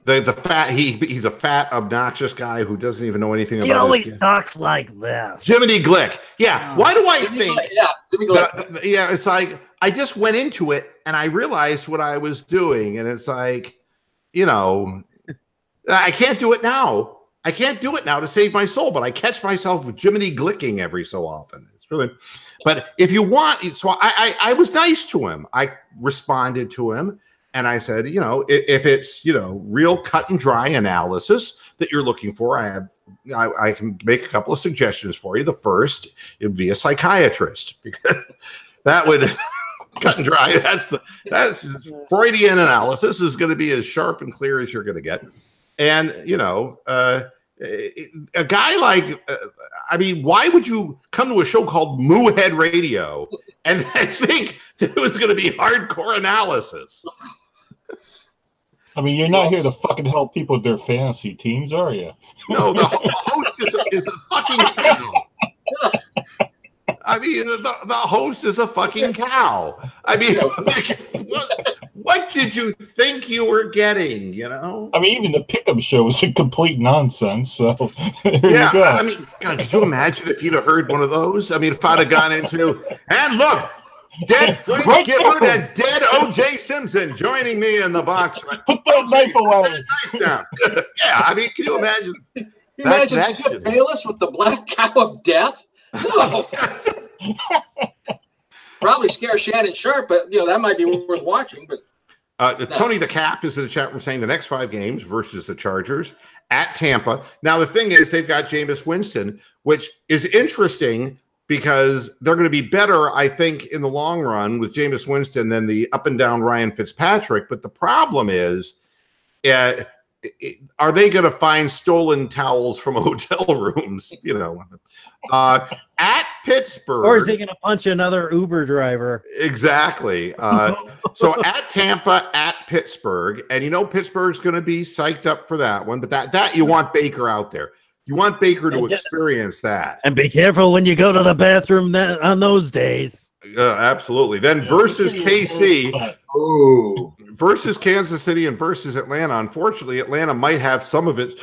A: the fat. He's a fat, obnoxious guy who doesn't even know anything about.
F: He always talks like this.
A: Jiminy Glick. Yeah. Why do I think?
C: Jimmy Glick.
A: Yeah. It's like I just went into it and I realized what I was doing, and it's like, I can't do it now. I can't do it now to save my soul, but I catch myself Jiminy Glicking every so often. It's really, but if you want, so I was nice to him. I responded to him and I said, if it's, real cut and dry analysis that you're looking for, I can make a couple of suggestions for you. The first, it would be a psychiatrist, because that would cut and dry. That's Freudian analysis is going to be as sharp and clear as you're going to get. And, a guy like, why would you come to a show called Moohead Radio and think that it was going to be hardcore analysis?
E: You're not here to fucking help people with their fantasy teams, are you?
A: No, the host is a fucking cow. The host is a fucking cow. What did you think you were getting,
E: even the Pick'em show was a complete nonsense, so there you go.
A: God, could you imagine if you'd have heard one of those? If I'd have gone into, and look, dead Frank Gifford and dead O.J. Simpson joining me in the box.
E: Put that knife away.
A: Knife down. Yeah, can you imagine?
C: Can you imagine Skip Bayless with the black cow of death? No. Probably scare Shannon Sharp, but that might be worth watching. But
A: Tony the Cap is in the chat room saying the next 5 games versus the Chargers at Tampa. Now the thing is, they've got Jameis Winston, which is interesting because they're going to be better, I think, in the long run with Jameis Winston than the up and down Ryan Fitzpatrick. But the problem is, are they going to find stolen towels from hotel rooms? At Pittsburgh,
F: or is he going to punch another Uber driver?
A: Exactly. So at Tampa, at Pittsburgh, and Pittsburgh's going to be psyched up for that one. But that you want Baker out there. You want Baker to experience that.
F: And be careful when you go to the bathroom on those days.
A: Absolutely. Then versus KC, versus Kansas City, and versus Atlanta. Unfortunately, Atlanta might have some of its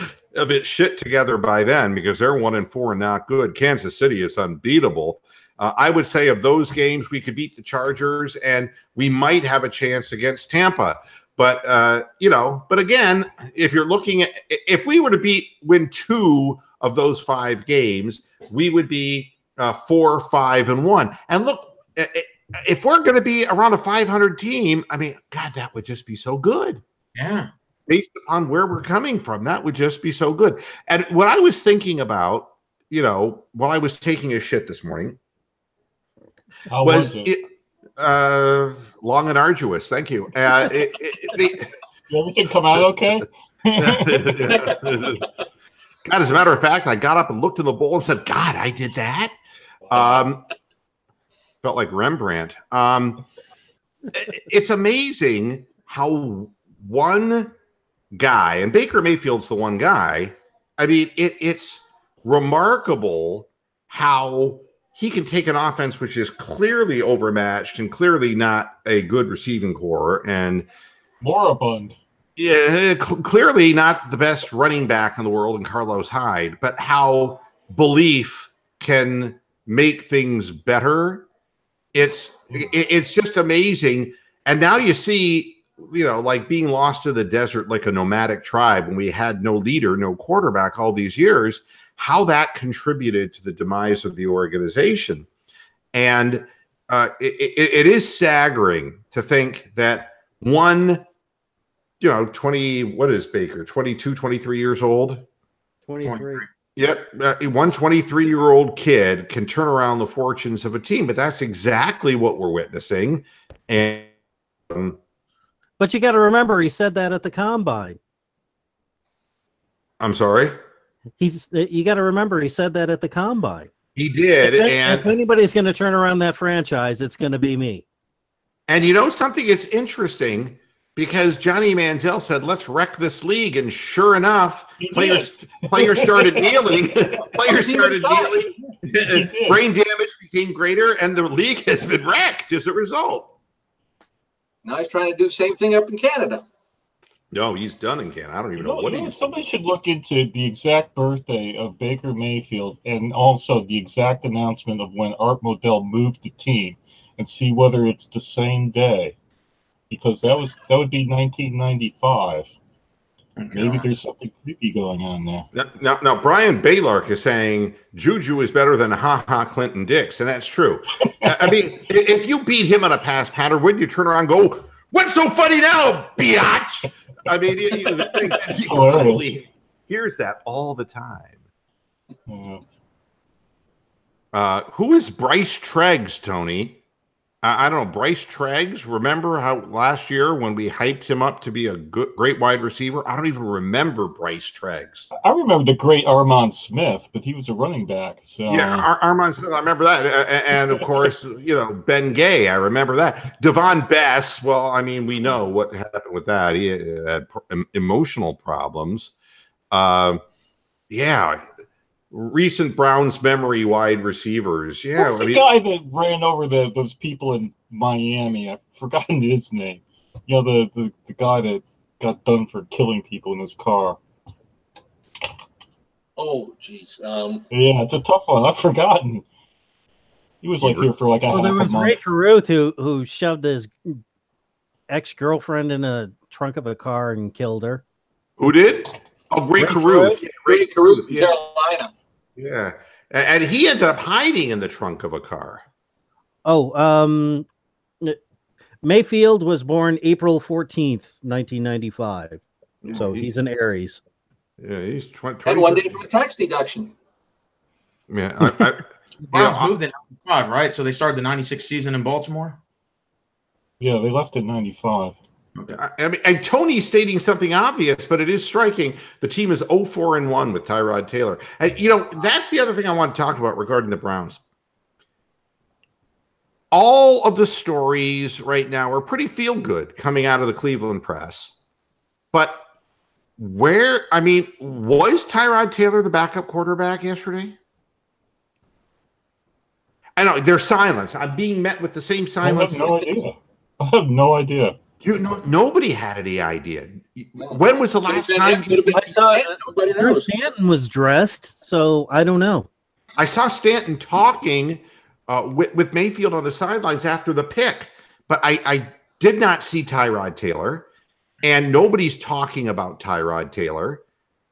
A: shit together by then because they're 1-4 and not good. Kansas City is unbeatable. I would say of those games, we could beat the Chargers, and we might have a chance against Tampa. But but again, if you're looking at, if we were to win 2 of those 5 games, we would be 4-5-1. And look, if we're going to be around a 500 team, God, that would just be so good.
D: Yeah.
A: Based on where we're coming from, that would just be so good. And what I was thinking about, while I was taking a shit this morning,
E: how was it?
A: Long and arduous. Thank you.
E: Everything come out okay?
A: God, as a matter of fact, I got up and looked in the bowl and said, God, I did that. Felt like Rembrandt. It's amazing how one guy, and Baker Mayfield's the one guy. It's remarkable how he can take an offense which is clearly overmatched and clearly not a good receiving core and
E: moribund.
A: Yeah, clearly not the best running back in the world in Carlos Hyde, but how belief can make things better. It's just amazing. And now you see, like being lost to the desert like a nomadic tribe when we had no leader, no quarterback all these years, how that contributed to the demise of the organization. And it is staggering to think that one, 20, what is Baker, 22, 23 years old?
F: 23.
A: Yep. One 23-year-old kid can turn around the fortunes of a team, but that's exactly what we're witnessing. And
F: but you got to remember, he said that at the combine.
A: I'm sorry?
F: You got to remember, he said that at the combine.
A: He did.
F: If anybody's going to turn around that franchise, it's going to be me.
A: And you know something? It's interesting because Johnny Manziel said, "Let's wreck this league," and sure enough, players started kneeling. Players started kneeling. Brain damage became greater, and the league has been wrecked as a result.
C: Now he's trying to do the same thing up in Canada.
A: No, he's done in Canada. I don't even know what he's.
E: Somebody should look into the exact birthday of Baker Mayfield and also the exact announcement of when Art Modell moved the team, and see whether it's the same day, because that would be 1995. Maybe there's something creepy going on there.
A: Now, Brian Baylark is saying Juju is better than Clinton Dix, and that's true. I mean, if you beat him on a pass pattern, wouldn't you turn around and go, "What's so funny now, biatch?" I mean, he probably hears that all the time.
E: Yeah.
A: Who is Bryce Treggs, Tony? I don't know. Bryce Treggs, remember how last year when we hyped him up to be a great wide receiver? I don't even remember Bryce Treggs.
E: I remember the great Armand Smith, but he was a running back. So
A: yeah, Armand Smith, I remember that. And of course, Ben Gay, I remember that. Devon Bass, well, I mean, we know what happened with that. He had emotional problems. Yeah. Recent Browns memory wide receivers. Yeah,
E: what's the guy that ran over those people in Miami? I've forgotten his name. The guy that got done for killing people in his car.
C: Oh, jeez.
E: Yeah, it's a tough one. I've forgotten. He was here for like a half a month.
F: There was Ray Caruth who shoved his ex-girlfriend in a trunk of a car and killed her.
A: Who did? Oh, Ray Caruth.
C: Ray Caruth, Carolina.
A: Yeah. And he ended up hiding in the trunk of a car.
F: Oh, Mayfield was born April 14th, 1995. Yeah, so he's an Aries.
A: Yeah, he's 20.
C: And 1 day from a tax deduction.
A: Yeah.
D: Browns moved in 95, right? So they started the 96 season in Baltimore?
E: Yeah, they left in 95.
A: Okay. I mean, and Tony's stating something obvious, but it is striking. The team is 0-4-1 with Tyrod Taylor. And, that's the other thing I want to talk about regarding the Browns. All of the stories right now are pretty feel-good coming out of the Cleveland press. But was Tyrod Taylor the backup quarterback yesterday? I know, there's silence. I'm being met with the same silence.
E: I have no idea.
A: Nobody had any idea. When was the last time?
F: I saw Drew Stanton was dressed, so I don't know.
A: I saw Stanton talking with Mayfield on the sidelines after the pick, but I did not see Tyrod Taylor, and nobody's talking about Tyrod Taylor.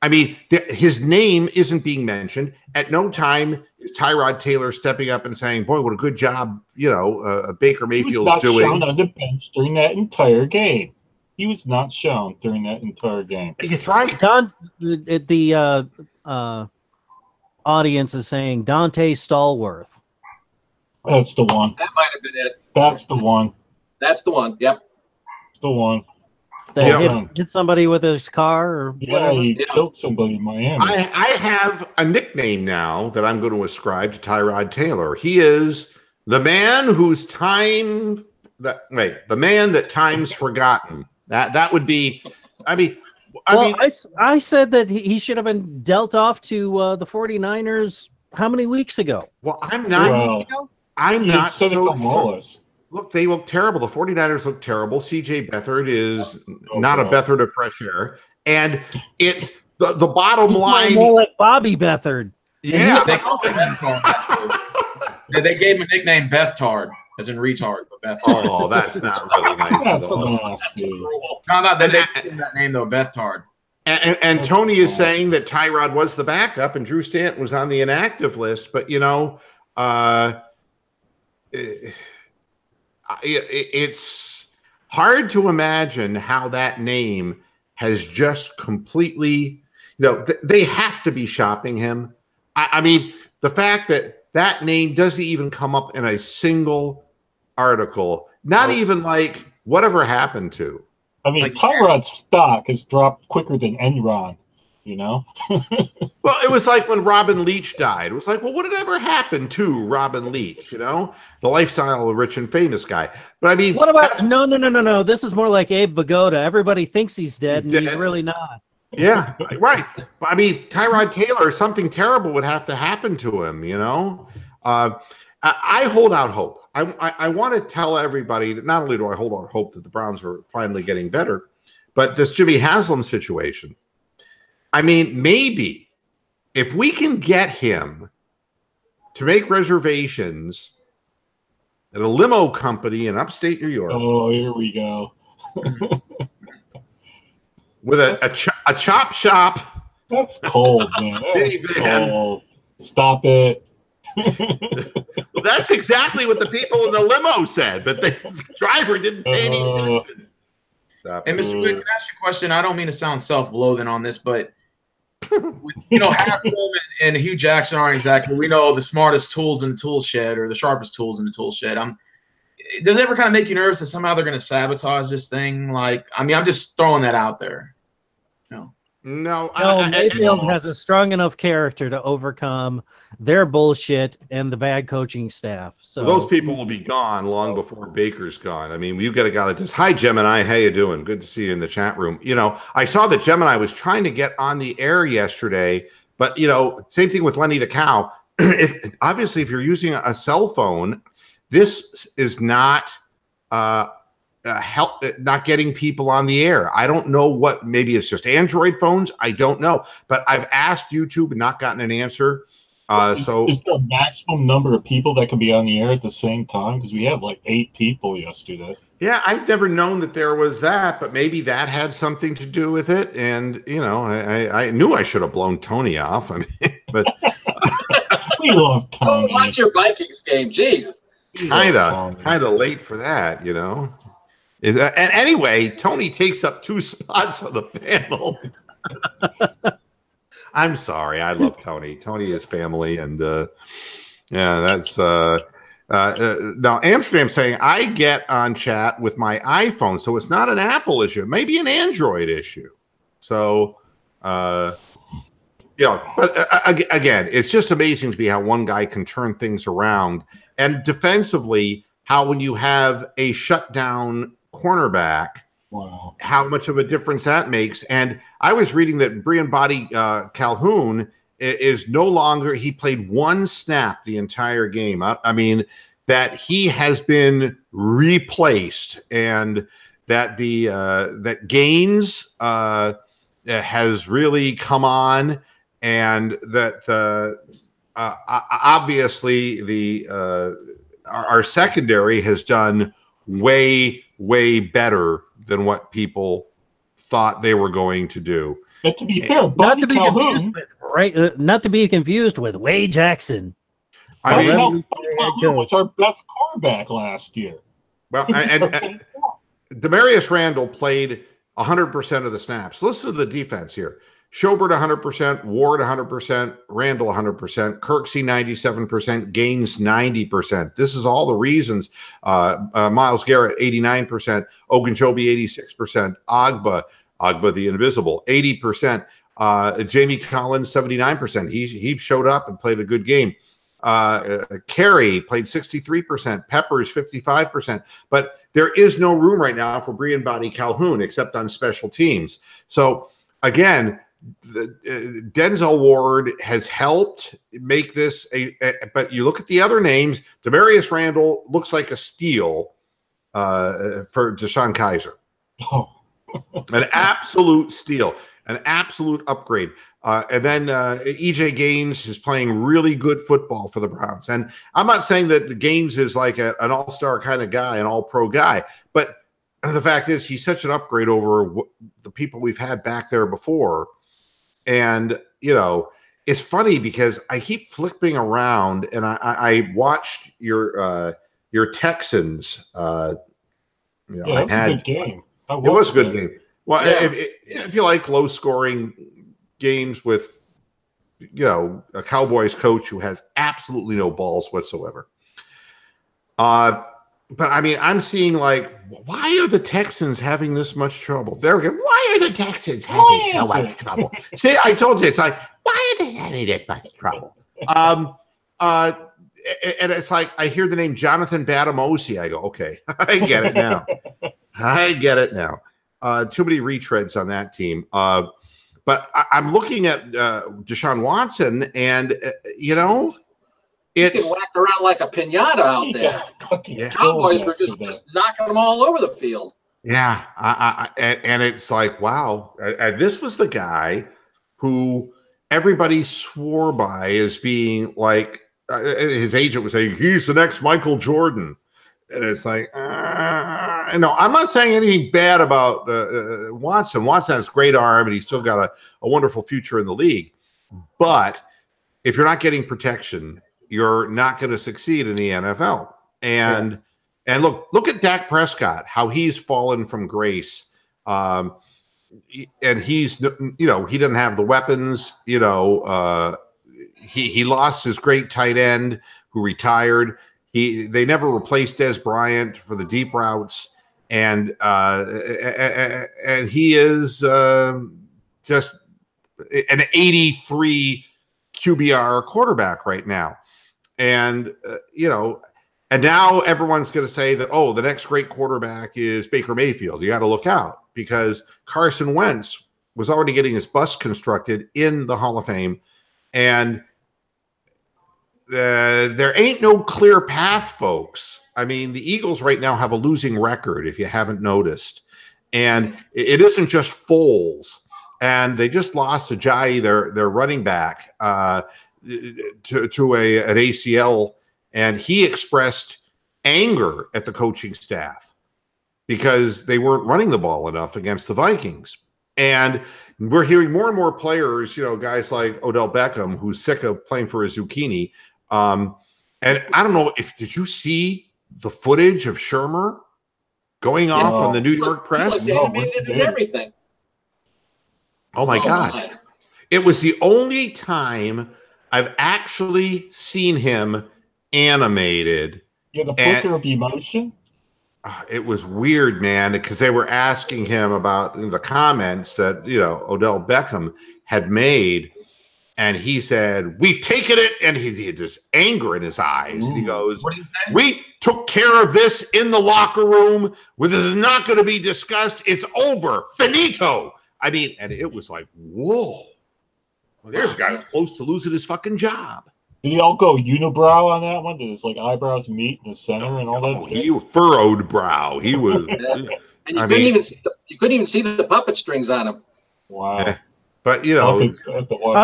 A: I mean, his name isn't being mentioned. At no time is Tyrod Taylor stepping up and saying, "Boy, what a good job, Baker Mayfield's doing."
E: He was not shown on the bench during that entire game. He was not shown during that entire game.
A: It's right.
F: The audience is saying Dante Stallworth.
E: That's the one.
C: That might have been it.
E: That's the one.
C: That's the one. Yep.
E: That's the one.
F: That hit somebody with his car or whatever.
E: He killed somebody in Miami.
A: I have a nickname now that I'm going to ascribe to Tyrod Taylor. He is the man the man that time's forgotten. That would be,
F: I said that he should have been dealt off to the 49ers how many weeks ago?
A: Well, I'm not so sure. Look, they look terrible. The 49ers look terrible. CJ Beathard is not a Beathard of fresh air. And it's the bottom line.
F: More like Bobby Beathard.
A: Yeah.
D: They called him Bethtard. They gave him a nickname Bethtard, as in retard, but Bethtard.
A: Oh, that's not really nice.
E: That's nasty.
D: No, they gave him that name, though, Bethtard.
A: And Tony is saying that Tyrod was the backup and Drew Stanton was on the inactive list. But, it's hard to imagine how that name has just completely, they have to be shopping him. I mean, the fact that name doesn't even come up in a single article, not even like whatever happened to.
E: I mean, Tyrod's stock has dropped quicker than Enron. you know?
A: Well, it was like when Robin Leach died. It was like, well, what had ever happened to Robin Leach? You know, the lifestyle of a rich and famous guy. But I mean,
F: what about no? This is more like Abe Vigoda. Everybody thinks he's dead, and he's really not.
A: Yeah, right. But I mean, Tyrod Taylor, something terrible would have to happen to him. You know, I hold out hope. I want to tell everybody that not only do I hold out hope that the Browns are finally getting better, but this Jimmy Haslam situation. I mean, maybe if we can get him to make reservations at a limo company in upstate New York.
E: Oh, here we go.
A: With a chop shop.
E: That's cold, man. That's cold. Stop it.
A: Well, that's exactly what the people in the limo said, but the driver didn't pay any attention.
D: Hey, Mr. Wood, can I ask you a question? I don't mean to sound self-loathing on this, but you know, Haslam and Hugh Jackson aren't exactly, we know, the smartest tools in the tool shed or the sharpest tools in the tool shed. Does it ever kind of make you nervous that somehow they're going to sabotage this thing? Like, I mean, I'm just throwing that out there.
A: No,
F: Mayfield has a strong enough character to overcome their bullshit and the bad coaching staff. So
A: those people will be gone long before Baker's gone. I mean, you've got a guy like this. Hi, Gemini. How you doing? Good to see you in the chat room. You know, I saw that Gemini was trying to get on the air yesterday, but, you know, same thing with Lenny the Cow. If you're using a cell phone, this is not not getting people on the air. I don't know what, maybe it's just Android phones. I don't know, but I've asked YouTube and not gotten an answer. Is there a
E: maximum number of people that can be on the air at the same time? Because we had like 8 people yesterday.
A: Yeah, I've never known that there was that, but maybe that had something to do with it. And, you know, I knew I should have blown Tony off. I mean, but
E: we love Tony.
C: Oh, watch your Vikings game. Jesus.
A: Kind of late for that, you know. And anyway, Tony takes up 2 spots on the panel. I'm sorry. I love Tony. Tony is family. And yeah, that's now Amsterdam saying I get on chat with my iPhone. So it's not an Apple issue, maybe an Android issue. So, yeah, but again, it's just amazing to me how one guy can turn things around. And defensively, how when you have a shutdown cornerback,
E: wow, how
A: much of a difference that makes. And I was reading that Brian Body Calhoun is no longer, he played 1 snap the entire game. I mean, that he has been replaced, and that that Gaines has really come on, and that obviously our secondary has done way better than what people thought they were going to do.
E: But to be fair, not to be confused
F: with, not to be confused with Way Jackson.
E: I mean, was our best quarterback last year.
A: Well, and Demarius Randall played 100% of the snaps. Listen to the defense here. Schobert 100%, Ward 100%, Randall 100%, Kirksey 97%, Gaines 90%. This is all the reasons. Myles Garrett 89%, Ogunjobi 86%, Agba the Invisible 80%, Jamie Collins 79%. He showed up and played a good game. Carey played 63%, Peppers 55%. But there is no room right now for Brian Body Calhoun except on special teams. So again, Denzel Ward has helped make this but you look at the other names. Demarius Randall looks like a steal for Deshaun Kaiser.
E: Oh.
A: An absolute steal, an absolute upgrade. And then EJ Gaines is playing really good football for the Browns. And I'm not saying that Gaines is like an all-star kind of guy, an all-pro guy, but the fact is he's such an upgrade over the people we've had back there before. And, you know, it's funny because I keep flipping around, and I watched your Texans.
E: Yeah, that's a good game.
A: It was a good game. Well, yeah. If you like low-scoring games with, you know, a Cowboys coach who has absolutely no balls whatsoever. But I mean, I'm seeing like, why are the Texans having this much trouble? There we go. Why are the Texans having so much trouble? See, I told you, it's like, why are they having this much trouble? And it's like, I hear the name Jonathan Batamosi. I go, okay, I get it now. I get it now. Too many retreads on that team. But I'm looking at Deshaun Watson, and
C: He can whack around like a pinata out there.
A: Yeah.
C: Cowboys were just knocking them all over the field.
A: Yeah, and it's like, wow. And this was the guy who everybody swore by as being like, his agent was saying, he's the next Michael Jordan. And it's like, no, I'm not saying anything bad about Watson. Watson has a great arm, and he's still got a wonderful future in the league. But if you're not getting protection, you're not going to succeed in the NFL. And look at Dak Prescott, how he's fallen from grace. And he's, he doesn't have the weapons. He lost his great tight end who retired. They never replaced Des Bryant for the deep routes. And he is just an 83 QBR quarterback right now. And, and now everyone's going to say that, oh, the next great quarterback is Baker Mayfield. You got to look out, because Carson Wentz was already getting his bust constructed in the Hall of Fame. And there ain't no clear path, folks. I mean, the Eagles right now have a losing record, if you haven't noticed. And it isn't just Foles. And they just lost Ajayi, their running back, to an ACL, and he expressed anger at the coaching staff because they weren't running the ball enough against the Vikings. And we're hearing more and more players, guys like Odell Beckham, who's sick of playing for a zucchini. And I don't know did you see the footage of Shermer going off on the New York press?
C: And everything.
A: Oh my God. It was the only time I've actually seen him animated.
E: Yeah, the flicker of emotion.
A: It was weird, man, because they were asking him about the comments that, Odell Beckham had made. And he said, we've taken it. And he had this anger in his eyes. And he goes, we took care of this in the locker room. This is not going to be discussed. It's over. Finito. I mean, and it was like, whoa. Well, there's a guy who's close to losing his fucking job.
E: Did he all go unibrow on that one? Did his eyebrows meet in the center and all that?
A: He furrowed brow. He was.
C: And you couldn't even see the puppet strings on him.
E: Wow.
A: But
F: I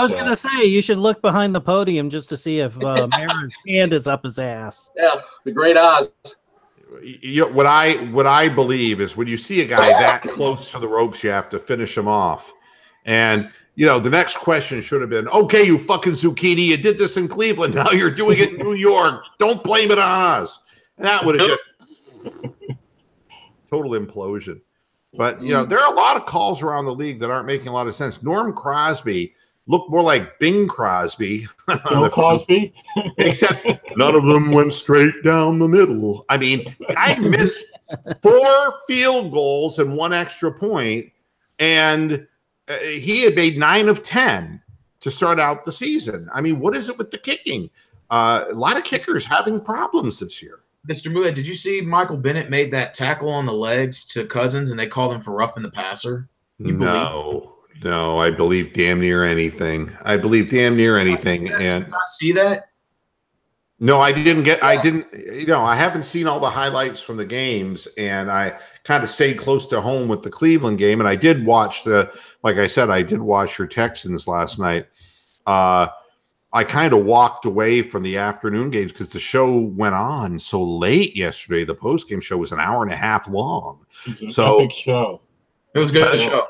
F: was going to say you should look behind the podium just to see if Marin's hand is up his ass.
C: Yeah, the great Oz.
A: What I believe is when you see a guy that close to the ropes, you have to finish him off. And the next question should have been, okay, you fucking zucchini, you did this in Cleveland. Now you're doing it in New York. Don't blame it on us. And that would have just total implosion. But, there are a lot of calls around the league that aren't making a lot of sense. Norm Crosby looked more like Bing Crosby.
E: Bill Cosby?
A: Except none of them went straight down the middle. I mean, I missed 4 field goals and 1 extra point, and he had made 9 of 10 to start out the season. I mean, what is it with the kicking? A lot of kickers having problems this year.
D: Mr. Moohead, did you see Michael Bennett made that tackle on the legs to Cousins, and they called him for roughing the passer?
A: No, I believe damn near anything. And
D: Did you not see that?
A: No, I didn't. I haven't seen all the highlights from the games, and I kind of stayed close to home with the Cleveland game. And I did watch like I said, I did watch your Texans last night. I kind of walked away from the afternoon games because the show went on so late yesterday. The postgame show was an hour and a half long.
E: So big show.
D: It was a good show.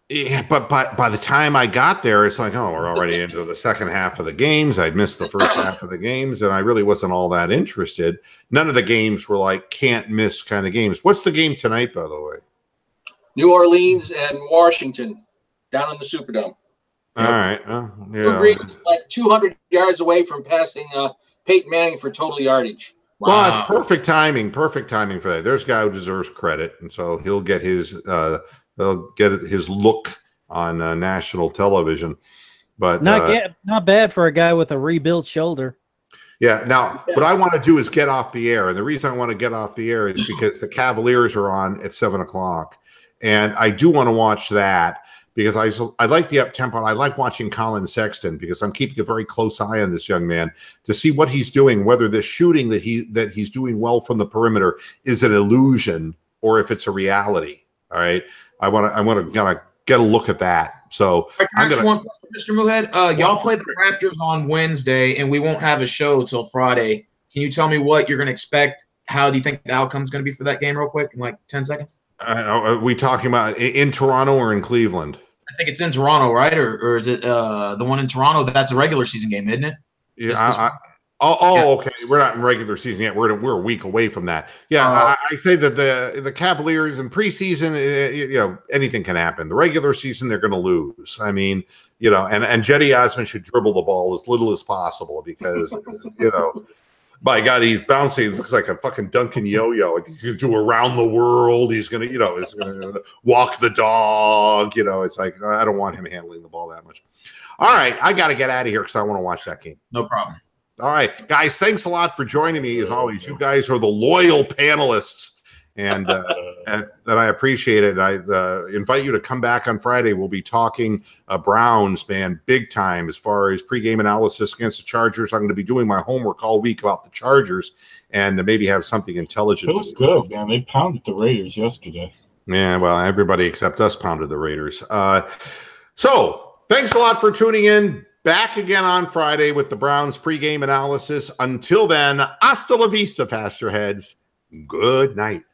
A: Yeah, but by the time I got there, it's like, oh, we're already into the second half of the games. I'd missed the first half of the games, and I really wasn't all that interested. None of the games were like can't miss kind of games. What's the game tonight, by the way?
C: New Orleans and Washington down in the Superdome.
A: All right.
C: Drew Brees is like 200 yards away from passing Peyton Manning for total yardage.
D: Wow.
A: Well, it's perfect timing for that. There's a guy who deserves credit, and so he'll get his look on national television. But
F: not bad for a guy with a rebuilt shoulder.
A: Yeah. Now, what I want to do is get off the air, and the reason I want to get off the air is because the Cavaliers are on at 7:00, and I do want to watch that because I like the up tempo. I like watching Colin Sexton because I'm keeping a very close eye on this young man to see what he's doing, whether the shooting that he's doing well from the perimeter is an illusion or if it's a reality. All right, I want to kind of get a look at that. So I'm gonna.
D: One question, Mr. Moohead. Y'all play the Raptors on Wednesday, and we won't have a show till Friday. Can you tell me what you're going to expect? How do you think the outcome's going to be for that game, real quick, in like 10 seconds?
A: Are we talking about in Toronto or in Cleveland?
D: I think it's in Toronto, right? Or is it the one in Toronto? That's a regular season game, isn't it?
A: Yeah. Okay. We're not in regular season yet. We're a week away from that. Yeah, I say that the Cavaliers in preseason, anything can happen. The regular season, they're going to lose. I mean, and Jetty Osman should dribble the ball as little as possible because, by God, he's bouncing. He looks like a fucking Duncan yo-yo. He's going to do around the world. He's going to, he's going to walk the dog. It's like, I don't want him handling the ball that much. All right. I got to get out of here because I want to watch that game.
D: No problem.
A: All right, guys, thanks a lot for joining me. As always, you guys are the loyal panelists, and I appreciate it. I invite you to come back on Friday. We'll be talking Browns, man, big time as far as pregame analysis against the Chargers. I'm going to be doing my homework all week about the Chargers and maybe have something intelligent.
E: It was good, man. They pounded the Raiders yesterday.
A: Yeah, well, everybody except us pounded the Raiders. So thanks a lot for tuning in. Back again on Friday with the Browns pregame analysis. Until then, hasta la vista, Pastor Heads. Good night.